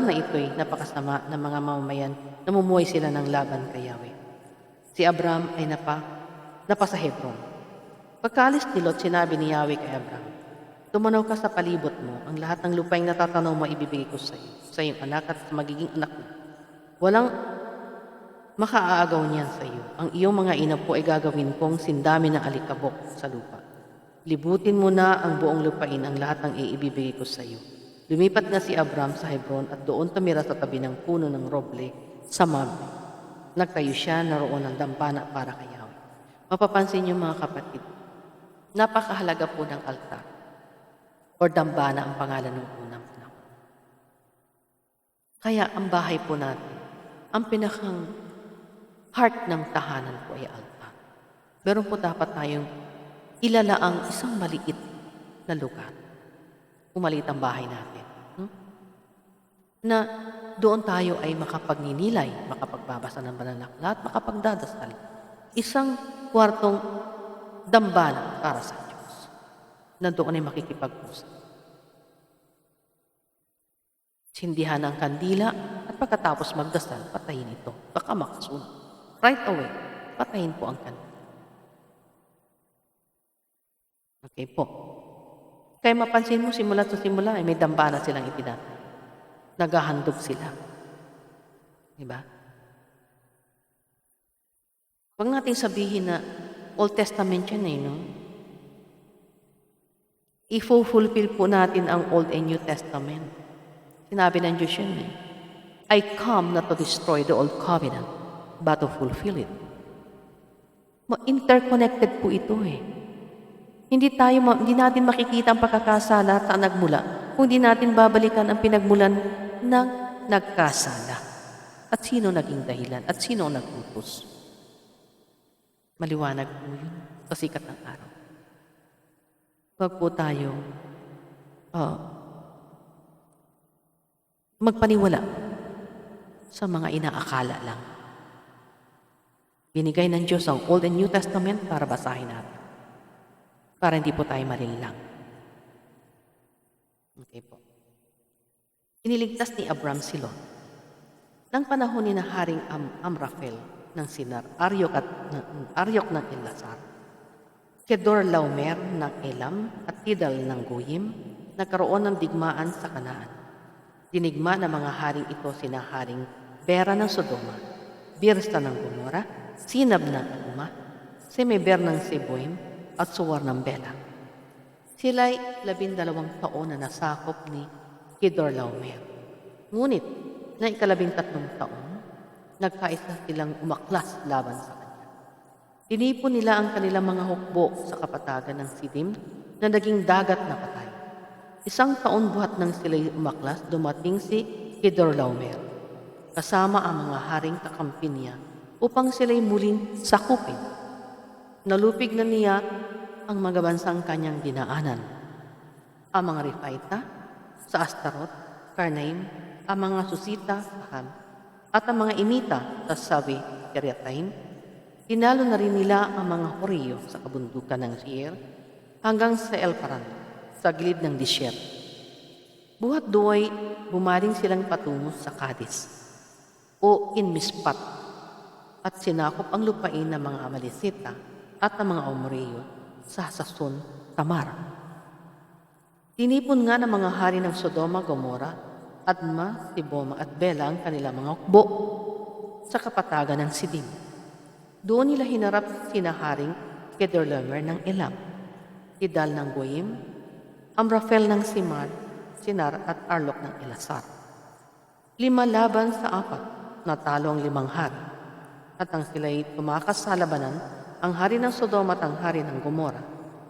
na ito'y napakasama ng mga mamamayan, namumuhay sila ng laban kay Yahweh. Si Abram ay napa sa Hebron. Pagkaalis ni Lot, sinabi ni Yahweh kay Abram, "Tumanaw ka sa palibot mo, ang lahat ng lupaing natatanaw mo ibibigay ko sa iyo, sa iyong anak at sa magiging anak mo. Walang makaaagaw niyan sa iyo. Ang iyong mga inapo ay gagawin kong sindami ng alikabok sa lupa. Libutin mo na ang buong lupain, ang lahat ng iibibigay ko sa iyo." Lumipat nga si Abram sa Hebron at doon tumira sa tabi ng puno ng roble sa Mamre. Nagtayo siya naroon ng dampana para kay Yahweh. Mapapansin niyo mga kapatid, napakahalaga po ng altar o dambana ang pangalan ng unang panahon. Kaya ang bahay po natin, ang pinakang heart ng tahanan po ay altar. Meron po dapat tayong ilalaang isang maliit na lugar. Maliit ang bahay natin. Na doon tayo ay makapagninilay, makapagbabasa ng banal na aklat, makapagdadasal. Isang kwartong dambana para sa Diyos. Na doon ay makikipag-usap. Sindihan ang kandila at pagkatapos magdasal, patayin ito. Baka makasunod. Right away, patayin po ang kandila. Okay po. Kaya mapansin mo, simula sa simula, may dambana silang itinatay. Naghahandog sila. Diba? Huwag natin sabihin na Old Testament yan no? I-fulfill po natin ang Old and New Testament. Sinabi ng Diyos yan I come not to destroy the Old Covenant, but to fulfill it. Interconnected po ito Hindi natin makikita ang pagkakasala at saan nagmula kung di natin babalikan ang pinagmulan ng nagkasala. At sino naging dahilan at sino nagputos. Maliwanag po yun sa sikat ng araw. Huwag po tayo magpaniwala sa mga inaakala lang. Binigay ng Diyos ang Old and New Testament para basahin natin. Para hindi po tayo malinlang. Okay po. Iniligtas ni Abram si Lot. Nang panahon ni na Haring Amraphel ng Sinar, Aryok ng Elasar, Kedorlaomer ng Elam at Tidal ng Goyim, nagkaroon ng digmaan sa Kanaan. Dinigma ng mga haring ito sina Haring Bera ng Sodoma, Birsa ng Gomora, Sinab ng Aduma, Semeber ng Seboim, at Suwar ng Bela. Sila'y 12 taon na nasakop ni Kedorlaomer. Ngunit, na 13 taon, nagkaisa silang umaklas laban sa kanya. Tinipon nila ang kanilang mga hukbo sa kapatagan ng Sidim na naging dagat na patay. 1 taon buhat nang sila'y umaklas, dumating si Kedorlaomer, kasama ang mga haring kakampi niya upang sila'y muling sakupin. Nalupig na niya ang mga bansang kanyang dinaanan. Ang mga Refaita sa Astarot, Karnaim, ang mga Susita sa Ham, at ang mga Imita sa Sawi, Kiriataim. Tinalo na rin nila ang mga Horiyo sa kabundukan ng Seir hanggang sa Elparan, sa gilid ng Disher. Buhat do'y bumaling silang patungo sa Kadis o Inmispat at sinakop ang lupain ng mga Amalisita at ng mga Omriyo sa Sason, Tamar. Tinipon nga ng mga hari ng Sodoma, Gomora, Adma, Siboma at Bela ang kanilang mga hukbo sa kapatagan ng Sidim. Doon nila hinarap sina Haring Kedorlaomer ng Elam, Tidal ng Goyim, Amraphel ng Sinar at Arlok ng Elasar. 5 laban sa 4, natalo ang 5 hari. At ang sila'y tumakas sa labanan, ang hari ng Sodoma at ang hari ng Gomora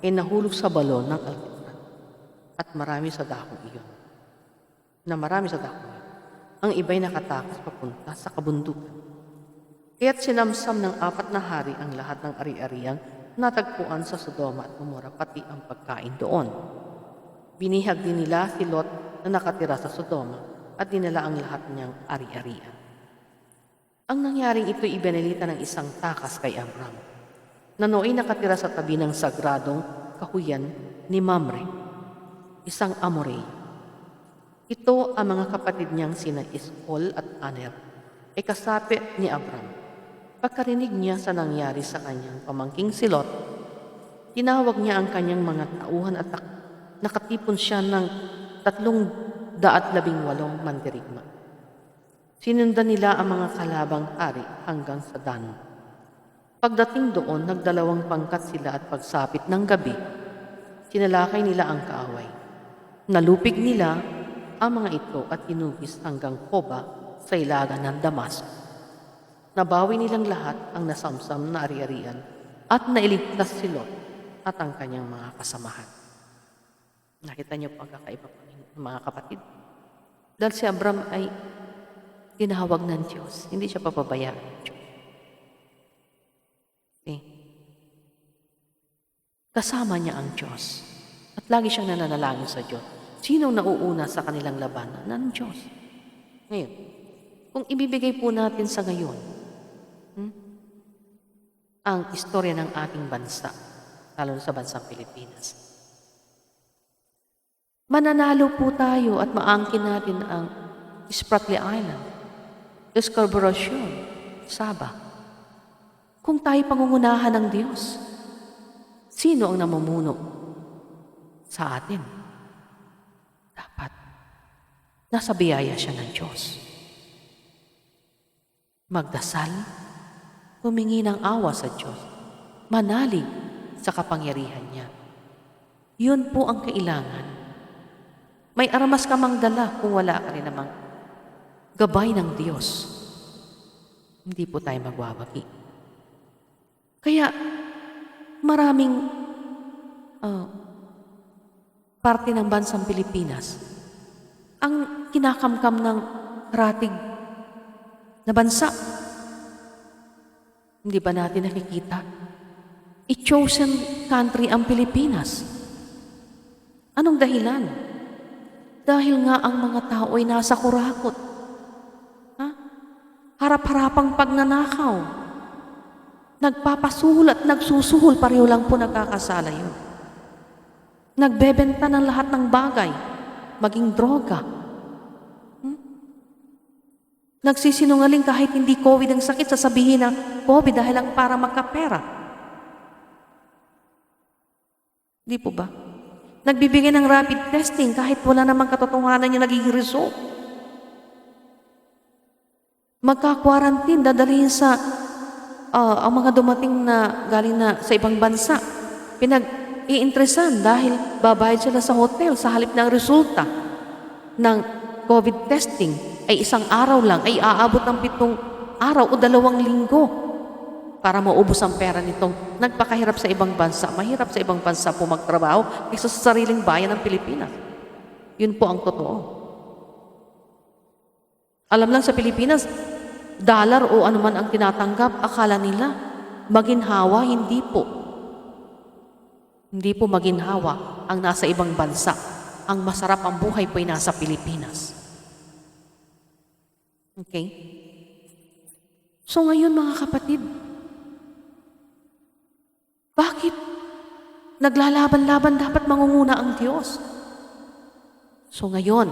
ay nahulog sa balon ng Alkitran. At marami sa dakong iyon. Ang iba'y nakatakas papunta sa kabundukan. Kaya't sinamsam ng 4 na hari ang lahat ng ari-ariang natagpuan sa Sodoma at Gomora, pati ang pagkain doon. Binihag din nila si Lot na nakatira sa Sodoma at dinala ang lahat niyang ari-arian. Ang nangyaring ito ibinalita ng isang takas kay Abram, na nooy nakatira sa tabi ng sagradong kahuyan ni Mamre, isang Amorey. Ito ang mga kapatid niyang sina Eskol at Aner, ay kasapi ni Abram. Pagkarinig niya sa nangyari sa kanyang pamangking si Lot, tinawag niya ang kanyang mga tauhan at nakatipon siya ng 318 mandirigma. Sinundan nila ang mga kalabang hari hanggang sa Dan. Pagdating doon, nagdalawang pangkat sila at pagsapit ng gabi, sinalakay nila ang kaaway. Nalupig nila ang mga ito at inugis hanggang Hoba sa ilagan ng Damasco. Nabawi nilang lahat ang nasamsam na ari-arian at nailigtas si Lot at ang kanyang mga kasamahan. Nakita niyo po ang kakaiba po ng mga kapatid. Dahil si Abram ay tinawag ng Diyos, hindi siya papabayaan ng Diyos. Okay. Kasama niya ang Diyos at lagi siyang nananalangin sa Diyos. Sinong nauuna sa kanilang labanan? Ng Diyos. Ngayon, kung ibibigay po natin sa ngayon, ang istorya ng ating bansa, lalo sa bansang Pilipinas, mananalo po tayo at maangkin natin ang Spratly Island, Scarborough, Sabah. Kung tayo pangungunahan ng Diyos, sino ang namumuno sa atin? Dapat nasa biyaya siya ng Diyos. Magdasal, humingi ng awa sa Diyos, manalig sa kapangyarihan niya. Yun po ang kailangan. May armas ka mang dala kung wala ka rin namang gabay ng Diyos. Hindi po tayo magwawagi. Kaya maraming parte ng bansang Pilipinas ang kinakamkam ng karatig na bansa. Hindi ba natin nakikita? I-chosen country ang Pilipinas. Anong dahilan? Dahil nga ang mga tao ay nasa kurakot. Harap-harapang pagnanakaw. Nagpapasuhol at nagsusuhol, pareho lang po nagkakasala yun. Nagbebenta ng lahat ng bagay, maging droga. Nagsisinungaling kahit hindi COVID ang sakit, sasabihin na COVID dahil lang para magkapera. Di po ba? Nagbibigay ng rapid testing kahit wala namang katotohanan yung nagiging result. Magka-quarantine, dadalhin sa ang mga dumating na galing na sa ibang bansa. Pinag-iintresan dahil babayad sila sa hotel sa halip ng resulta ng COVID testing ay 1 araw lang, ay aabot ng 7 araw o 2 linggo para maubos ang pera nitong nagpakahirap sa ibang bansa. Mahirap sa ibang bansa po magtrabaho kaysa sa sariling bayan ng Pilipinas. Yun po ang totoo. Alam lang sa Pilipinas, dollar o anuman ang tinatanggap, akala nila maginhawa, hindi po. Hindi po maginhawa ang nasa ibang bansa. Ang masarap ang buhay po ay nasa Pilipinas. Okay? So ngayon mga kapatid, bakit naglalaban-laban dapat mangunguna ang Diyos? So ngayon,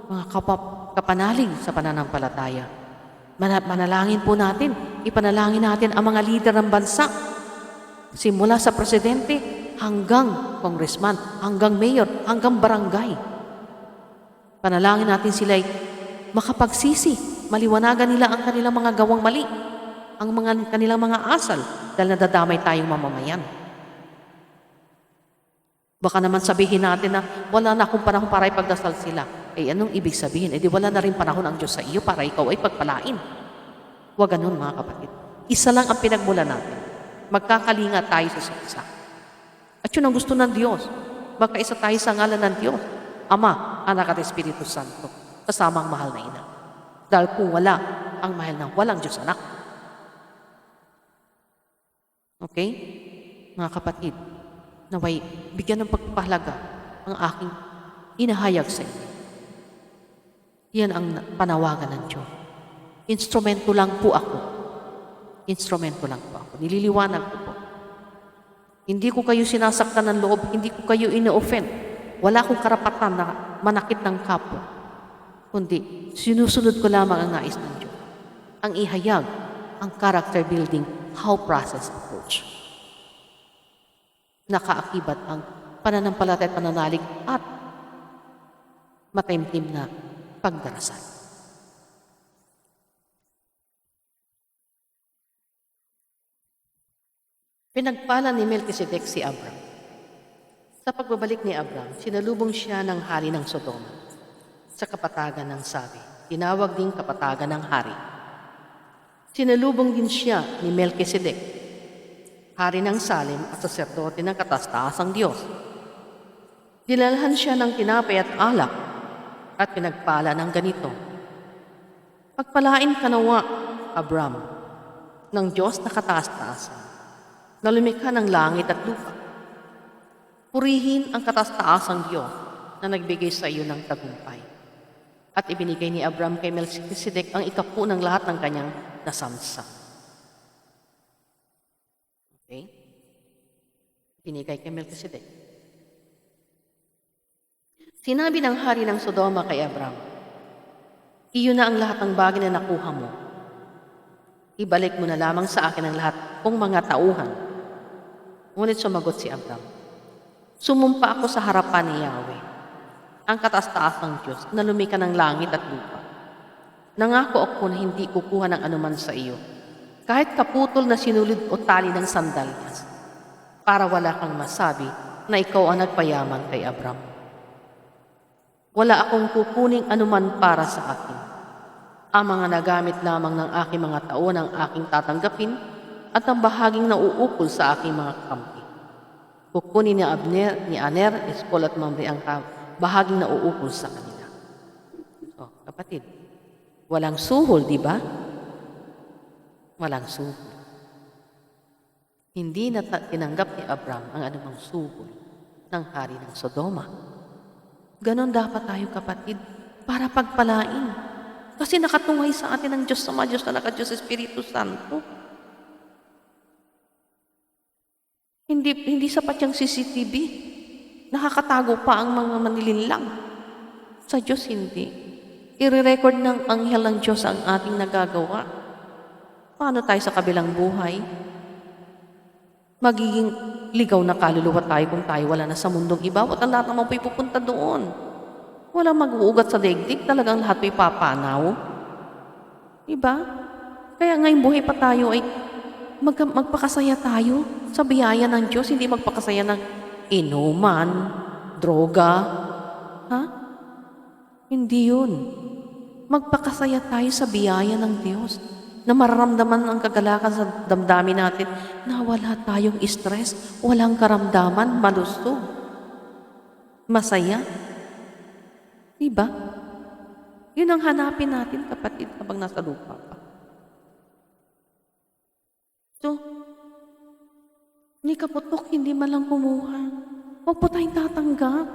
mga kapanalig sa pananampalataya, manalangin po natin, ipanalangin natin ang mga lider ng bansa, simula sa presidente hanggang congressman, hanggang mayor, hanggang barangay. Panalangin natin sila'y makapagsisi, maliwanagan nila ang kanilang mga gawang mali, ang kanilang mga asal, dahil nadadamay tayong mamamayan. Baka naman sabihin natin na wala na akong panahon para ipagdasal sila. Anong ibig sabihin? Di wala na rin panahon ang Diyos sa iyo para ikaw ay pagpalain. Huwag ganun mga kapatid. Isa lang ang pinagmula natin. Magkakalinga tayo sa isa. At yun ang gusto ng Diyos. Magkaisa tayo sa ngalan ng Diyos. Ama, Anak at Espiritu Santo, kasama ang mahal na Ina. Dahil kung wala, ang mahal ng walang Diyos anak. Okay? Mga kapatid, naway bigyan ng pagpapahalaga ang aking inahayag sa inyo. Yan ang panawagan ng Diyos. Instrumento lang po ako. Instrumento lang po ako. Nililiwanag ko po. Hindi ko kayo sinasaktan ng loob, hindi ko kayo ino-offend. Wala akong karapatan na manakit ng kapwa. Kundi, sinusunod ko lamang ang nais ng Diyos. Ang ihayag, ang character building, how process approach. Nakaakibat ang pananampalataya at pananalig at mataimtim na pagdarasal. Pinagpala ni Melchizedek si Abram. Sa pagbabalik ni Abram, sinalubong siya ng hari ng Sodoma sa kapatagan ng Sabi. Tinawag ding kapatagan ng hari. Sinalubong din siya ni Melchizedek, hari ng Salem at saserdote ng kataas-taasang Diyos. Dinalhan siya ng tinapay at alak at pinagpala ng ganito. Pagpalain ka nawa, Abram, ng Diyos na kataas-taasan, na lumikha ng langit at lupa. Purihin ang kataas-taasang Diyos na nagbigay sa iyo ng tagumpay. At ibinigay ni Abram kay Melchizedek ang ikapu ng lahat ng kanyang nasamsam. Okay? Binigay kay Melchizedek. Sinabi ng hari ng Sodoma kay Abram, iyon na ang lahat ng bagay na nakuha mo. Ibalik mo na lamang sa akin ang lahat kong mga tauhan. Ngunit sumagot si Abram, sumumpa ako sa harapan ni Yahweh, ang kataas-taasang Diyos na lumikha ng langit at lupa. Nangako ako na hindi kukuha ng anuman sa iyo, kahit kaputol na sinulid o tali ng sandalyas, para wala kang masabi na ikaw ang nagpayaman kay Abram. Wala akong kukuning anuman para sa akin. Ang mga nagamit lamang ng aking mga taon ang aking tatanggapin at ang bahaging nauukol sa aking mga kampi. Kukunin ni Aner, Eskol at Mamre ang bahaging nauukol sa kanila. So, kapatid, walang suhol, di ba? Walang suhol. Hindi na tinanggap ni Abram ang anumang suhol ng hari ng Sodoma. Ganon dapat tayo, kapatid, para pagpalain. Kasi nakatungay sa atin ang Diyos Ama, Diyos na naka-Diyos Espiritu Santo. Hindi sapat yung CCTV. Nakakatago pa ang mga manilinlang. Sa Diyos, hindi. I-record ng anghel ng Diyos ang ating nagagawa. Paano tayo sa kabilang buhay? Magiging ligaw na kaluluwa tayo kung tayo wala na sa mundong iba. At ang lahat naman po'y pupunta doon. Walang mag-uugat sa daigdig. Talagang lahat po'y papanaw. Diba? Kaya ngayong buhay pa tayo ay magpakasaya tayo sa biyaya ng Diyos. Hindi magpakasaya ng inuman, droga. Ha? Hindi yun. Magpakasaya tayo sa biyaya ng Diyos na mararamdaman ang kagalakan sa damdamin natin na wala tayong stress, walang karamdaman, malusog, masaya. Diba? Yun ang hanapin natin, kapatid, habang nasa lupa pa. So, ni kaputok, hindi man lang kumuha. Huwag po tayong tatanggap.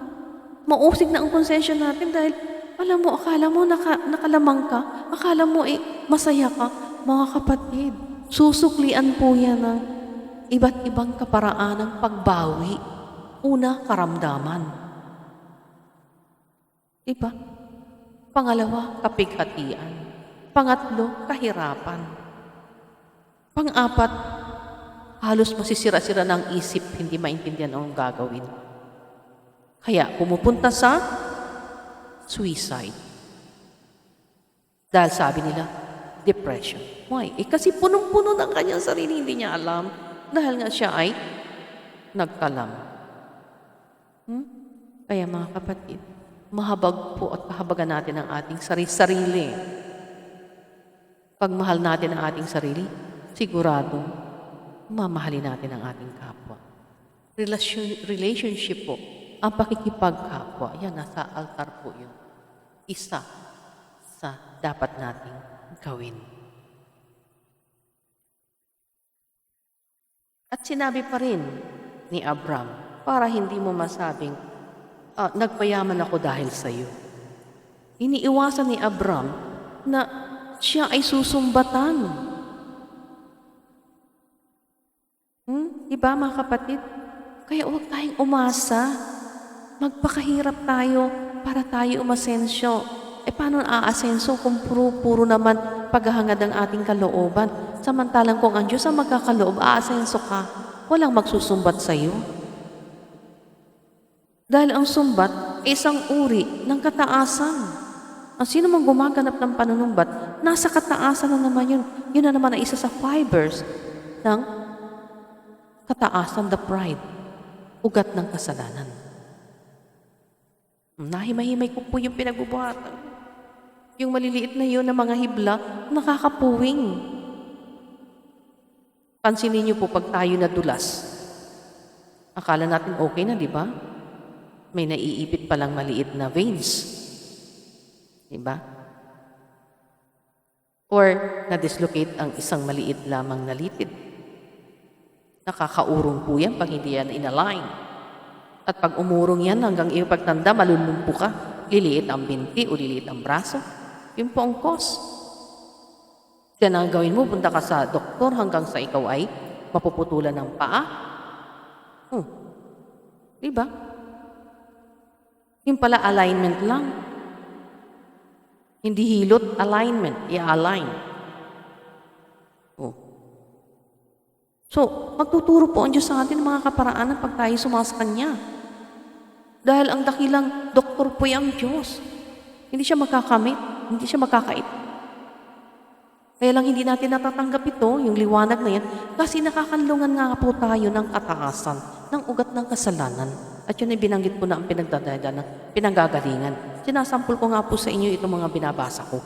Mausig na ang konsensya natin dahil, alam mo, akala mo nakalamang ka, akala mo masaya ka. Mga kapatid, susuklian po yan ng iba't ibang kaparaan ng pagbawi. Una, karamdaman. Diba? Pangalawa, kapighatian. Pangatlo, kahirapan. Pang-apat, halos masisira-sira ng isip, hindi maintindihan ang gagawin. Kaya pumupunta sa suicide. Dahil sabi nila, depression. Why? Kasi punong-puno ng kanyang sarili, hindi niya alam. Dahil nga siya ay nagkalam. Kaya mga kapatid, mahabag po at kahabagan natin ang ating sarili. Pag mahal natin ang ating sarili, sigurado, mamahalin natin ang ating kapwa. Relationship po, ang pakikipagkapwa, yan, nasa altar po yun. Isa sa dapat nating gawin. At sinabi pa rin ni Abram, para hindi mo masabing, nagpayaman ako dahil sa iyo. Iniiwasan ni Abram na siya ay susumbatan. Diba mga kapatid? Kaya huwag tayong umasa. Magpakahirap tayo para tayo umasensyo. Paano aasenso kung puro naman paghahangad ang ating kalooban? Samantalang kung ang Diyos ang magkakaloob, aasenso ka, walang magsusumbat sa iyo. Dahil ang sumbat ay isang uri ng kataasan. Ang sino mang gumaganap ng panunumbat, nasa kataasan na naman yun. Yun na naman ang isa sa fibers ng kataasan, the pride, ugat ng kasalanan. Nahimay-himay ko po yung pinagbubuhatan. Yung maliliit na yun na mga hibla, nakakapuwing. Pansinin niyo po pag tayo nadulas. Akala natin okay na, di ba? May naiipit palang maliit na veins. Di ba? Or na-dislocate ang isang maliit lamang na litid. Nakakaurong po yan pag hindi yan in-align. At pag umurong yan hanggang iyong pagtanda, malulumpo ka. Liliit ang binti o liliit ang braso. Yun po ang cause. Kaya ang gawin mo, punta ka sa doktor hanggang sa ikaw ay mapuputulan ng paa. Diba? Yung pala alignment lang. Hindi hilot, alignment. I-align. So, magtuturo po ang Diyos sa atin ng mga kaparaanan pag tayo sumasa Kanya. Dahil ang dakilang doktor po ay ang Diyos. Hindi siya makakamit, hindi siya makakait. Kaya lang hindi natin natatanggap ito, yung liwanag na yan, kasi nakakanlungan nga po tayo ng kataasan, ng ugat ng kasalanan. At yun ay binanggit po na ang pinagdadala ng pinanggagalingan. Sinasampul ko nga po sa inyo itong mga binabasa ko.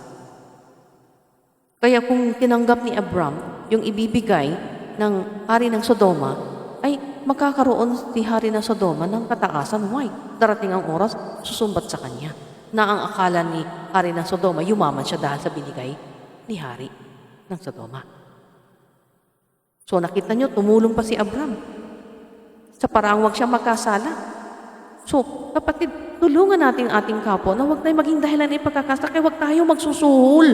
Kaya kung tinanggap ni Abram yung ibibigay ng hari ng Sodoma, ay magkakaroon si hari ng Sodoma ng kataasan. Why? Darating ang oras, susumbat sa kanya. Na ang akala ni hari ng Sodoma, yumaman siya dahil sa binigay ni hari ng Sodoma. So nakita nyo, tumulong pa si Abram sa parang wag siya magkasala. So, kapatid, tulungan natin ating kapwa na huwag tayo maging dahilan ng ipagkakasala, kaya huwag tayo magsusuhol.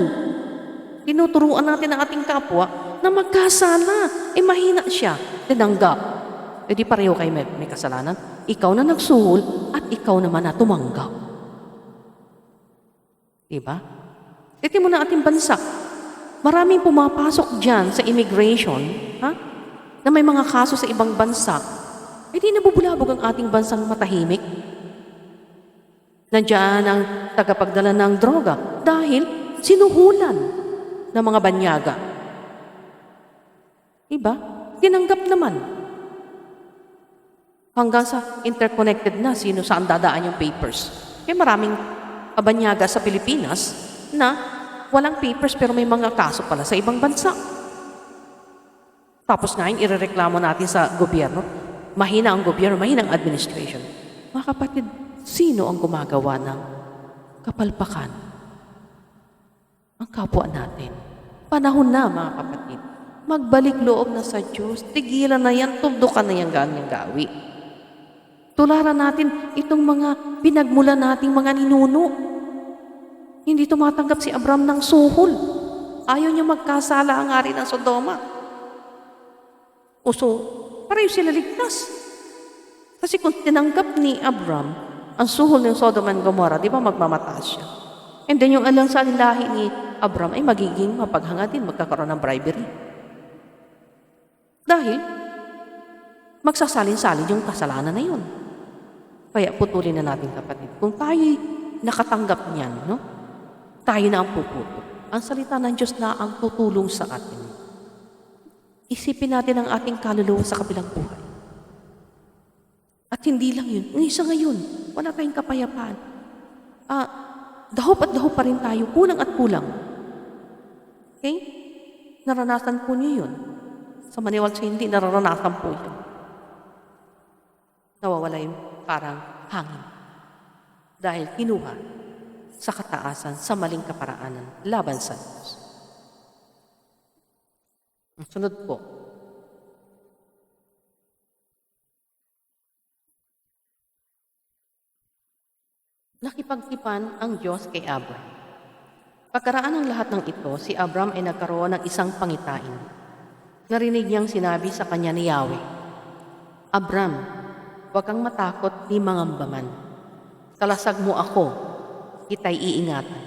Tinuturuan natin ang ating kapwa na magkasala. Mahina siya. Tinanggap. Di pareho kayo may kasalanan. Ikaw na nagsuhol at ikaw naman na tumanggap. Diba? Ito mo na ating bansa. Maraming pumapasok dyan sa immigration, na may mga kaso sa ibang bansa. Di nabubulabog ang ating bansang matahimik. Nandiyan ang tagapagdala ng droga dahil sinuhulan ng mga banyaga. Diba? Tinanggap naman. Hanggang sa interconnected na sino saan dadaan yung papers. Kaya maraming kabanyaga sa Pilipinas na walang papers pero may mga kaso pala sa ibang bansa. Tapos ngayon, irereklamo natin sa gobyerno. Mahina ang gobyerno, mahina ang administration. Mga kapatid, sino ang gumagawa ng kapalpakan? Ang kapwa natin. Panahon na, mga kapatid. Magbalik loob na sa Diyos. Tigilan na yan, tundukan na yan ganyang gawi. Tularan natin itong mga pinagmula nating mga ninuno. Hindi tumatanggap si Abram ng suhol. Ayaw niya magkasala ang hari ng Sodoma. So, pareho sila ligtas. Kasi kung tinanggap ni Abram ang suhol ng Sodom and Gomorrah, di ba magmamataas siya? And then yung alang sa lahi ni Abram ay magiging mapaghanga din, magkakaroon ng bribery. Dahil magsasalin-salin yung kasalanan na yun. Kaya putulin na natin, kapatid. Kung tayo nakatanggap niyan, no? Tayo na ang puputo. Ang salita ng Diyos na ang tutulong sa atin. Isipin natin ang ating kaluluwa sa kabilang buhay. At hindi lang yun. Isa ngayon, wala tayong kapayapaan. Dahop at dahop pa rin tayo, kulang at kulang. Okay? Naranasan po niyo yun. Sa maniwal sa hindi, nararanasan po yun. Nawawala yung parang hangin. Dahil kinuha sa kataasan, sa maling kaparaanan laban sa Diyos. Ang sunod po, nakipagtipan ang Diyos kay Abram. Pagkaraan ng lahat ng ito, si Abram ay nagkaroon ng isang pangitain. Narinig niyang sinabi sa kanya ni Yahweh, Abram, huwag kang matakot ni mangambaman. Kalasag mo ako, kita'y iingatan,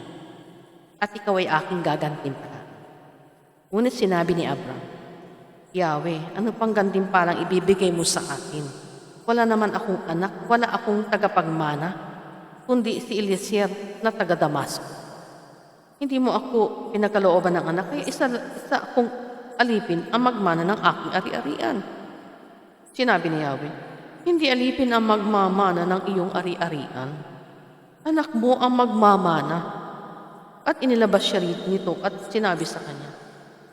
at ikaw ay aking gagantimpalaan. Ngunit sinabi ni Abram, Yahweh, ano pang gantimpalang ibibigay mo sa akin? Wala naman akong anak, wala akong tagapagmana, kundi si Eliezer na taga Damasco. Hindi mo ako pinagkalooban ng anak, kaya isa akong alipin ang magmana ng aking ari-arian. Sinabi ni Yahweh, hindi alipin ang magmamana ng iyong ari-arian. Anak mo ang magmamana. At inilabas siya nito at sinabi sa kanya,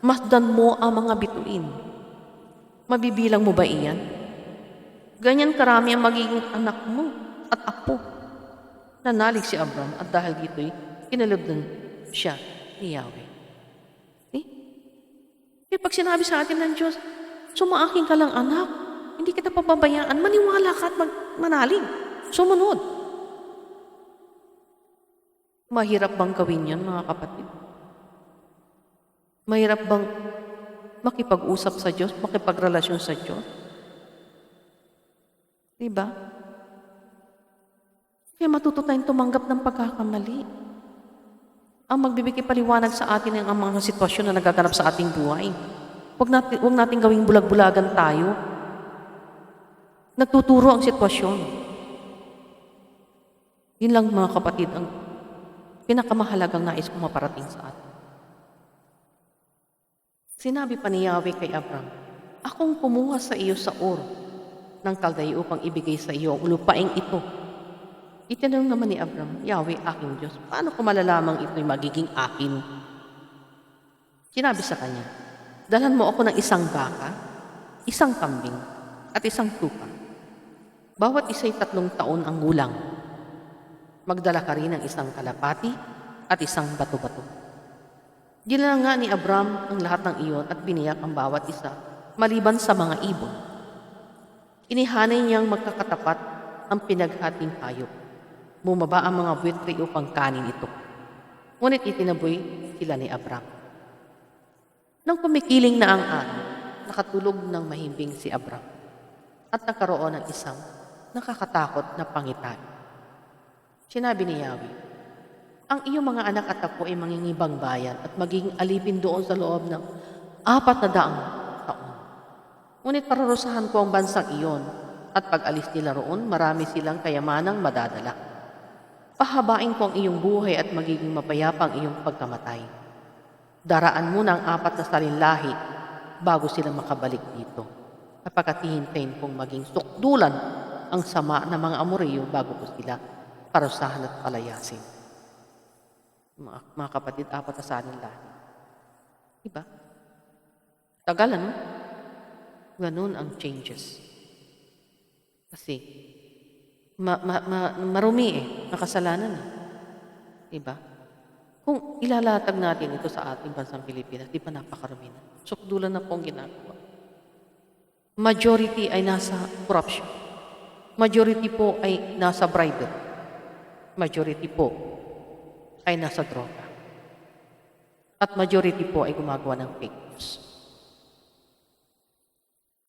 masdan mo ang mga bituin. Mabibilang mo ba iyan? Ganyan karami ang magiging anak mo at apo. Nanalig si Abram at dahil dito'y kinalugdan siya ni Yahweh. Kaya pag sinabi sa atin ng Diyos, sumaaking ka lang anak, hindi kita pababayaan, maniwala ka at manalig, sumunod. Mahirap bang gawin yan, mga kapatid? Mahirap bang makipag-usap sa Diyos, makipagrelasyon sa Diyos? Diba? Kaya matuto tayong tumanggap ng pagkakamali. Ang magbibigay paliwanag sa atin ang mga sitwasyon na nagaganap sa ating buhay. Huwag natin gawing bulag-bulagan tayo. Nagtuturo ang sitwasyon. Yun lang, mga kapatid, ang pinakamahalagang nais kong maparating sa atin. Sinabi pa ni Yahweh kay Abram, akong kumuha sa iyo sa Ur ng Kalday upang ibigay sa iyo ang lupaing ito. Itanong naman ni Abram, Yahweh, aking Diyos, paano ko malalamang ito'y magiging akin? Sinabi sa kanya, dalhan mo ako ng isang baka, isang kambing, at isang tupa. Bawat isa'y 3 taon ang gulang. Magdala ka rin ng isang kalapati at isang bato-bato. Dinala nga ni Abram ang lahat ng iyon at biniyak ang bawat isa, maliban sa mga ibon. Inihanay niyang magkakatapat ang pinaghating hayop. Bumaba ang mga buwitri upang kanin ito. Ngunit itinaboy sila ni Abram. Nang kumikiling na ang araw, nakatulog ng mahimbing si Abram at nagkaroon ng isang nakakatakot na pangitain. Sinabi ni Yahweh, ang iyong mga anak at apo ay mangingibang bayan at magiging alipin doon sa loob ng 400 taon. Ngunit parurusahan ko ang bansang iyon at pag alis nila roon, marami silang kayamanang madadala. Pahabain ko ang iyong buhay at magiging mapayapa ang iyong pagkamatay. Daraan mo ng 4 na salinlahi bago sila makabalik dito. Kapag hihintayin kong maging sukdulan ang sama ng mga Amoreo bago ko sila parusahan at palayasin. Mga kapatid, 4 na salinlahi. Diba? Tagal, ano? Ganun ang changes. Kasi marumi makasalanan. Diba? Kung ilalatag natin ito sa ating bansang Pilipinas, di ba napakarumi na? Sukdulan na po ang ginagawa. Majority ay nasa corruption. Majority po ay nasa bribery. Majority po ay nasa droga. At majority po ay gumagawa ng fake news.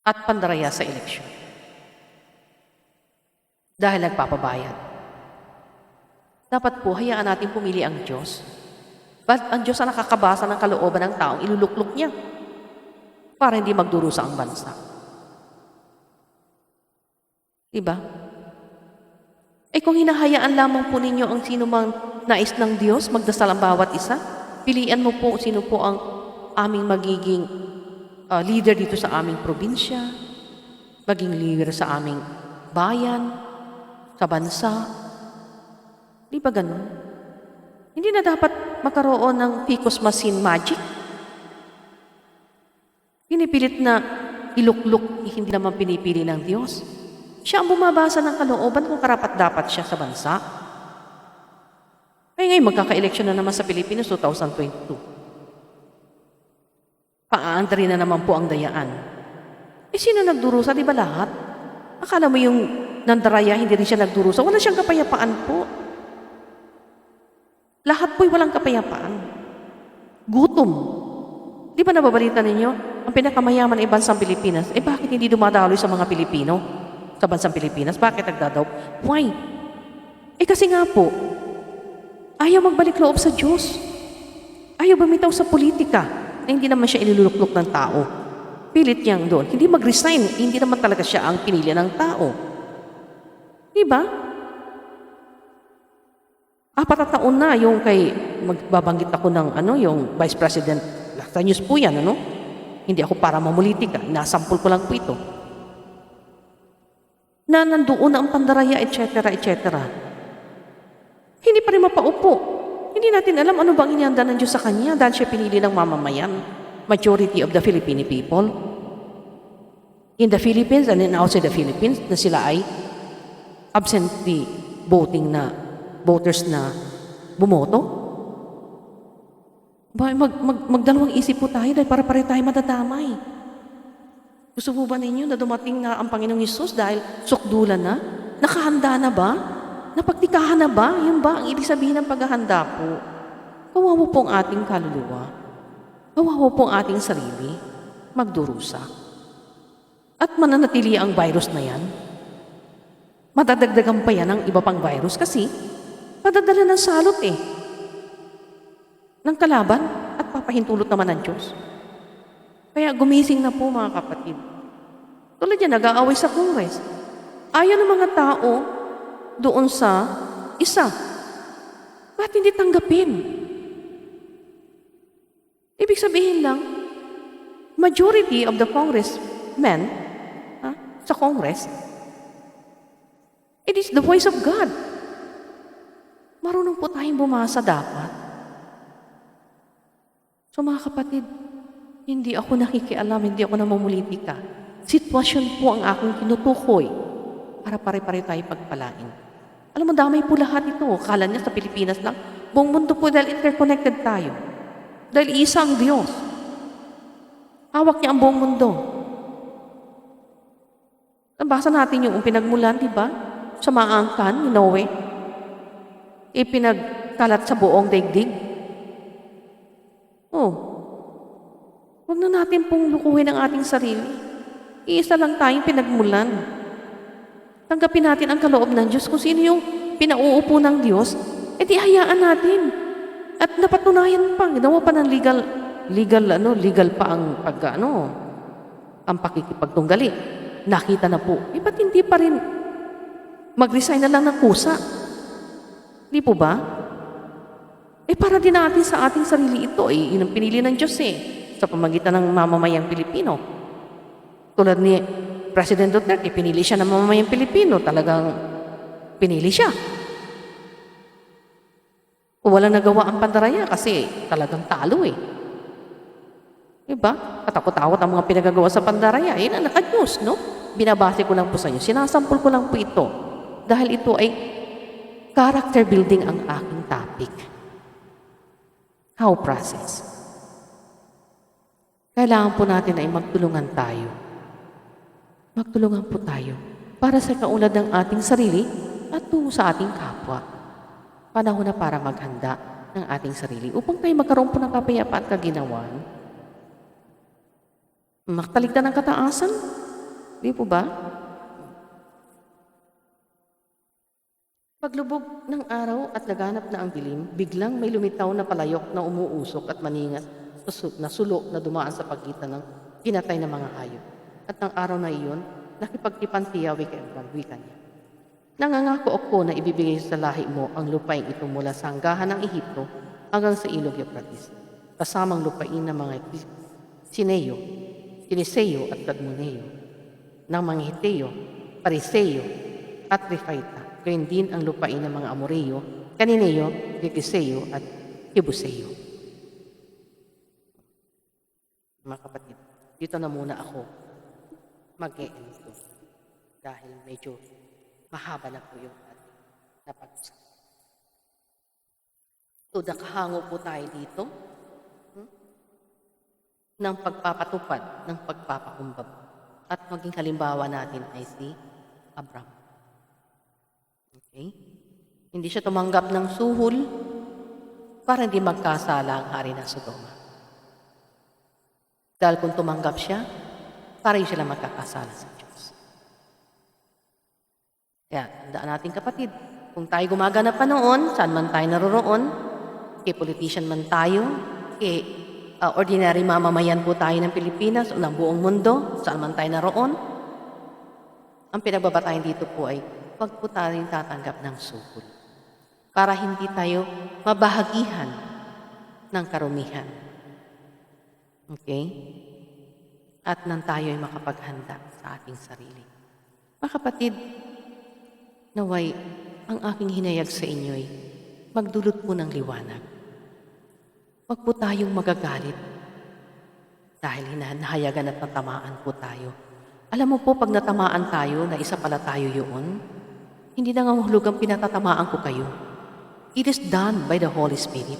At pandaraya sa eleksyon. Dahil nagpapabayad. Dapat po, hayaan natin pumili ang Diyos. But ang Diyos ang nakakabasa ng kalooban ng taong iluluklok niya para hindi magdurusa ang bansa. Diba? Eh kung hinahayaan lamang po ninyo ang sino mang nais ng Diyos, magdasal ang bawat isa, pilian mo po sino po ang aming magiging leader dito sa aming probinsya, maging leader sa aming bayan, sa bansa. Di ba ganun? Hindi na dapat makaroon ng Picos Machine magic. Pinipilit na iluklok, hindi naman pinipili ng Diyos. Siya ang bumabasa ng kalooban kung karapat-dapat siya sa bansa. Ay ngayon, magkaka-election na naman sa Pilipinas 2022. Paaandari na naman po ang dayaan. Sino nagdurusa? Di ba lahat? Akala mo yung nandaraya, hindi rin siya nagdurusa. Wala siyang kapayapaan po. Lahat po'y walang kapayapaan. Gutom. Di ba nababalita ninyo? Ang pinakamayaman ay bansang Pilipinas. Bakit hindi dumadaloy sa mga Pilipino? Sa bansang Pilipinas? Bakit nagdadaw? Why? Kasi nga po, ayaw magbalik loob sa Diyos. Ayaw bumitaw sa politika na hindi naman siya iniluluklok ng tao. Pilit niyang doon. Hindi mag-resign. Hindi naman talaga siya ang pinili ng tao. Diba? 4 na taon na yung magbabanggit ako ng yung Vice President. Sa news po yan, Hindi ako para mamulitika. Nasampul ko lang po ito. Na nandoon na ang pandaraya, etc., etc. Hindi pa rin mapaupo. Hindi natin alam ano bang inihanda ng Diyos sa kanya dahil siya pinili ng mamamayan, majority of the Filipino people. In the Philippines and outside the Philippines, na sila ay absentee voting na voters na bumoto. Magdalawang isip po tayo dahil para-pare tayo madadamay. Gusto po ba ninyo na dumating na ang Panginoong Hesus dahil sukdulan na? Nakahanda na ba? Napagtikahan na ba? Yun ba ang ibig sabihin ng paghahanda po? Kawawa po ang ating kaluluwa. Kawawa po ang ating sarili. Magdurusa. At mananatili ang virus na yan. Madadagdagan pa yan ng iba pang virus kasi madadala ng salot ng kalaban at papahintulot naman ng Diyos. Kaya gumising na po mga kapatid. Tulad yan, nag-aaway sa Congress. Ayaw ng mga tao doon sa isa. Bakit hindi tanggapin? Ibig sabihin lang, majority of the congressmen sa Congress, it is the voice of God. Marunong po tayong bumasa dapat. So mga kapatid, hindi ako nakikialam, hindi ako namumulitika. Sitwasyon po ang aking tinutukoy para pare-pare tayo pagpalain. Alam mo, damay po lahat ito. Kala niya sa Pilipinas lang. Buong mundo po dahil interconnected tayo. Dahil isa ang Diyos. Hawak niya ang buong mundo. Nabasa natin yung pinagmulan, di ba? Sa maangkan ni Noe. Ipinagkalat sa buong daigdig. Huwag na natin pong lukuhin ang ating sarili. Iisa lang tayong pinagmulan. Tanggapin natin ang kaloob ng Diyos. Kung sino yung pinauupo ng Diyos, di hayaan natin. At napatunayan pa, ginawa pa ng legal pa ang ang pakikipagtunggali. Nakita na po. Ba't hindi pa rin mag-resign na lang ng kusa? Di po ba? Para din natin sa ating sarili ito. Yun ang pinili ng Diyos sa pamagitan ng mamamayang Pilipino. Tulad ni President Duterte, pinili siya ng mamamayang Pilipino. Talagang pinili siya. Walang nagawa ang pandaraya kasi talagang talo Diba? Katakot-takot ang mga pinagagawa sa pandaraya. Yun ang naka-news, Binabase ko lang po sa inyo. Sinasampol ko lang po ito. Dahil ito ay character building ang aking topic. How process? Kailangan po natin ay magtulungan tayo. Magtulungan po tayo para sa kaunlad ng ating sarili at tungo sa ating kapwa. Panahon na para maghanda ng ating sarili upang tayo magkaroon po ng kapayapaan at kaginawan. Maktaligtan ng kataasan? Di po ba? Paglubog ng araw at laganap na ang dilim, biglang may lumitaw na palayok na umuusok at maningas na sulo na dumaan sa pagitan ng pinatay na mga hayop. At ng araw na iyon, nakipagtipan si Yahweh kay Abraham, wika niya. Nangangako ako na ibibigay sa lahi mo ang lupain ito mula sa hanggahan ng Ehipto hanggang sa ilog Euphrates, kasamang lupain ng mga Sineyo, Siniseo at Kadmoneo, ng mga Hiteo, Pariseo at Refaita, gayon din ang lupain ng mga Amoreo, Kanineo, Gekiseo at Hibuseo. Mga kapatid, dito na muna ako mag-e-end dahil medyo mahaba na po yung napag-usap. So, nakahango po tayo dito ng pagpapatupad, ng pagpapakumbaba. At maging halimbawa natin ay si Abram. Okay? Hindi siya tumanggap ng suhol para hindi magkasala ang hari ng Sodoma. Dahil kung tumanggap siya, para hindi sila magkakasala sa Diyos. Kaya, tandaan natin kapatid, kung tayo gumaganap pa noon, saan man tayo naroroon, kay politician man tayo, kay ordinary mamamayan po tayo ng Pilipinas o ng buong mundo, saan man tayo naroon, ang pinagbabatayan dito po ay huwag po tayo tatanggap ng suhol para hindi tayo mabahagihan ng karumihan. Okay? At nang tayo ay makapaghanda sa ating sarili. Mga kapatid, naway, ang aking hinayag sa inyo ay magdulot po ng liwanag. Huwag po tayong magagalit dahil hinahayagan at natamaan po tayo. Alam mo po, pag natamaan tayo, na isa pala tayo yun, hindi na ang pinatatamaan ko kayo. It is done by the Holy Spirit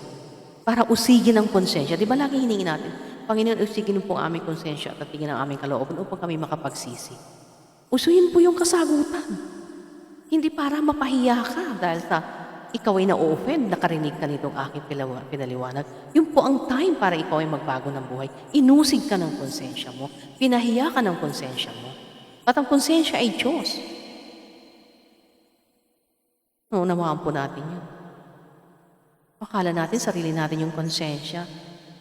para usigin ang konsensya. Di ba lagi hiningi natin, Panginoon, usigin po ang aming konsensya at tingin ang aming kalooban upang kami makapagsisi. Usuyin po yung kasagutan. Hindi para mapahiya ka dahil sa ikaw ay na-offend, nakarinig ka nitong aking pinaliwanag. Yun po ang time para ikaw ay magbago ng buhay. Inusig ka ng konsensya mo. Pinahiya ka ng konsensya mo. At ang konsensya ay Diyos. Naunawaan po natin yun. Akala natin, sarili natin yung konsensya.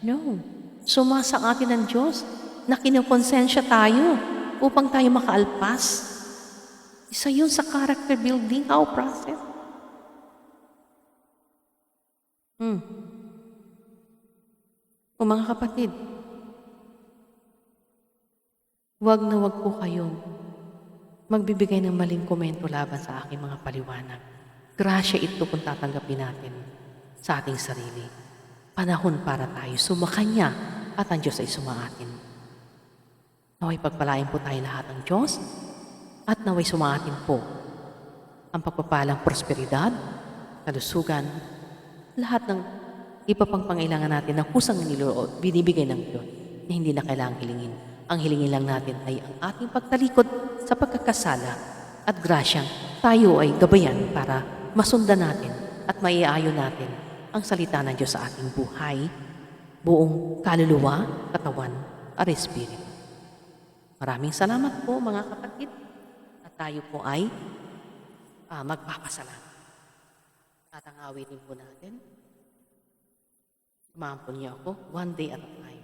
No. Sumasa atin ng Diyos na kinukonsensya tayo upang tayo makaalpas. Isa yun sa character building, how process. O mga kapatid, wag na wag po kayong magbibigay ng maling komento laban sa aking mga paliwanag. Grasya ito kung tatanggapin natin sa ating sarili. Panahon para tayo sumakanya at ang Diyos ay sumaatin. Naway pagpalain po tayo lahat ng Diyos at naway sumaatin po ang pagpapalang prosperidad, kalusugan, lahat ng iba pang pangailangan natin na kusang binibigay ng Diyos na hindi na kailangang hilingin. Ang hilingin lang natin ay ang ating pagtalikod sa pagkakasala at grasyang tayo ay gabayan para masundan natin at maiaayon natin ang salita ng Diyos sa ating buhay, buong kaluluwa, katawan, at espiritu. Maraming salamat po mga kapatid at tayo po ay magpapasalamat. At ang awitin po natin, umaampon niyo ako, one day at a time.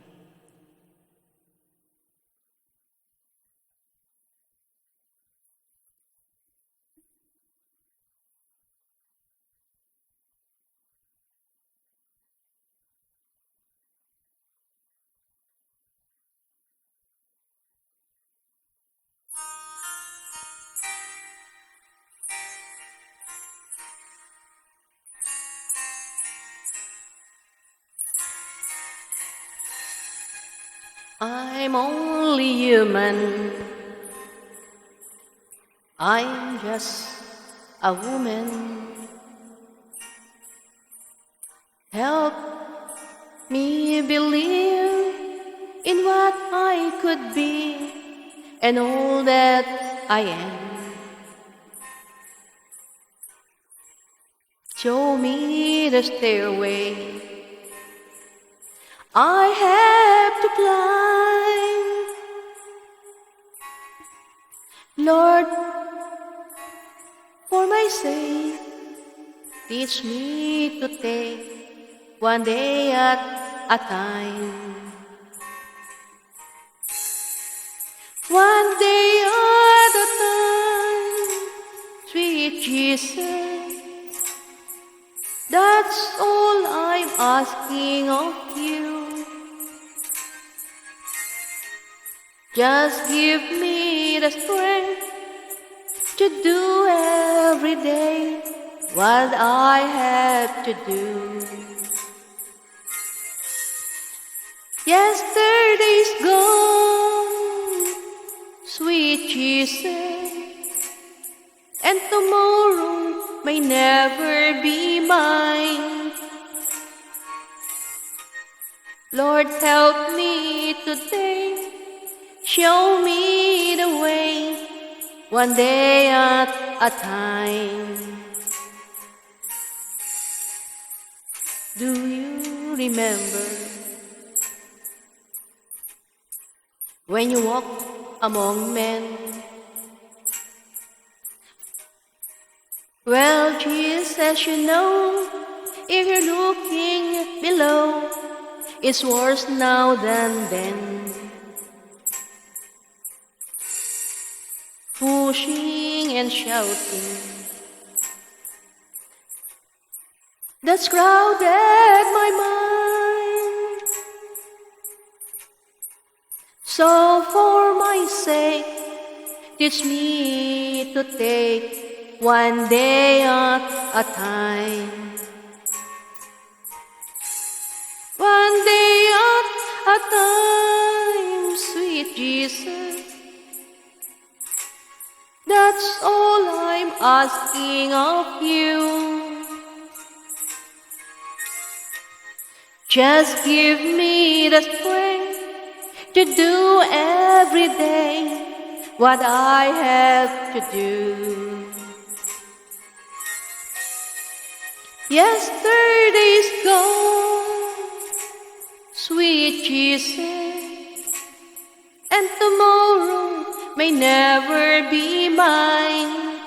I'm only human. I'm just a woman. Help me believe in what I could be and all that I am. Show me the stairway I have to climb. Lord, for my sake, teach me to take one day at a time. One day at a time, sweet Jesus, that's all I'm asking of you. Just give me the strength to do every day what I have to do. Yesterday's gone, sweet Jesus, and tomorrow may never be mine. Lord, help me today. Show me the way, one day at a time. Do you remember when you walked among men? Well, Jesus, you know, if you're looking below, it's worse now than then. Pushing and shouting, that's crowded my mind. So for my sake, teach me to take one day at a time. One day at a time, sweet Jesus. That's all I'm asking of you. Just give me the strength to do every day what I have to do. Yesterday's gone, sweet Jesus, and tomorrow may never be mine.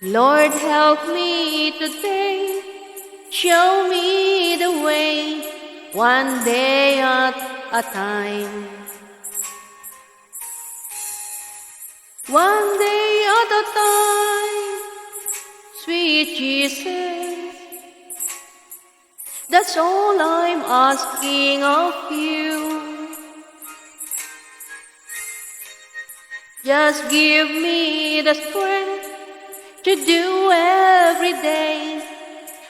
Lord, help me today. Show me the way, one day at a time. One day at a time, sweet Jesus. That's all I'm asking of you. Just give me the strength to do every day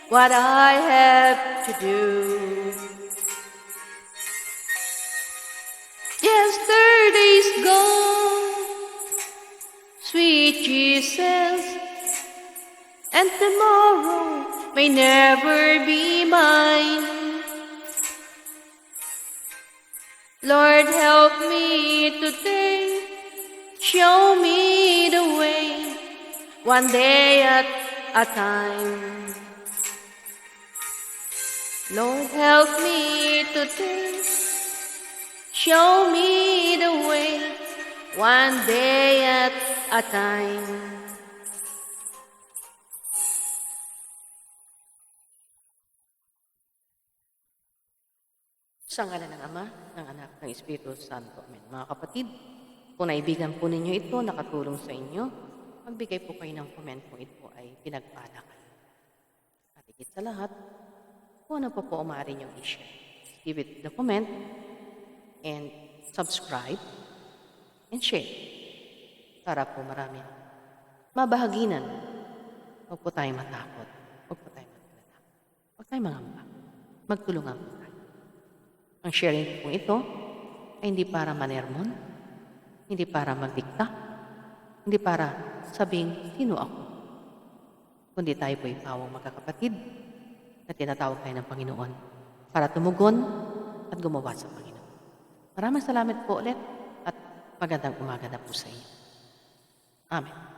what I have to do. Yesterday's gone, sweet Jesus, and tomorrow may never be mine. Lord, help me today. Show me the way, one day at a time. Lord, help me today. Show me the way, one day at a time. Sa ngalan ng Ama, ng Anak, ng Espiritu Santo. Amen. Mga kapatid, kung naibigan po ninyo ito, nakatulong sa inyo, magbigay po kayo ng comment kung ito ay pinagpala kayo. At higit sa lahat, kung ano pa po umari niyong i-share. Give it the comment and subscribe and share para po marami mabahaginan. Huwag po tayong matakot. Huwag po tayong magkalala. Huwag tayong mangamba. Magtulungan po tayo. Ang sharing po ito ay hindi para manermon, hindi para magdikta, hindi para sabing sino ako, kundi tayo po ay pawang magkakapatid na tinatawag tayo ng Panginoon para tumugon at gumawa sa Panginoon. Maraming salamat po ulit at magandang umaga na po sa inyo. Amen.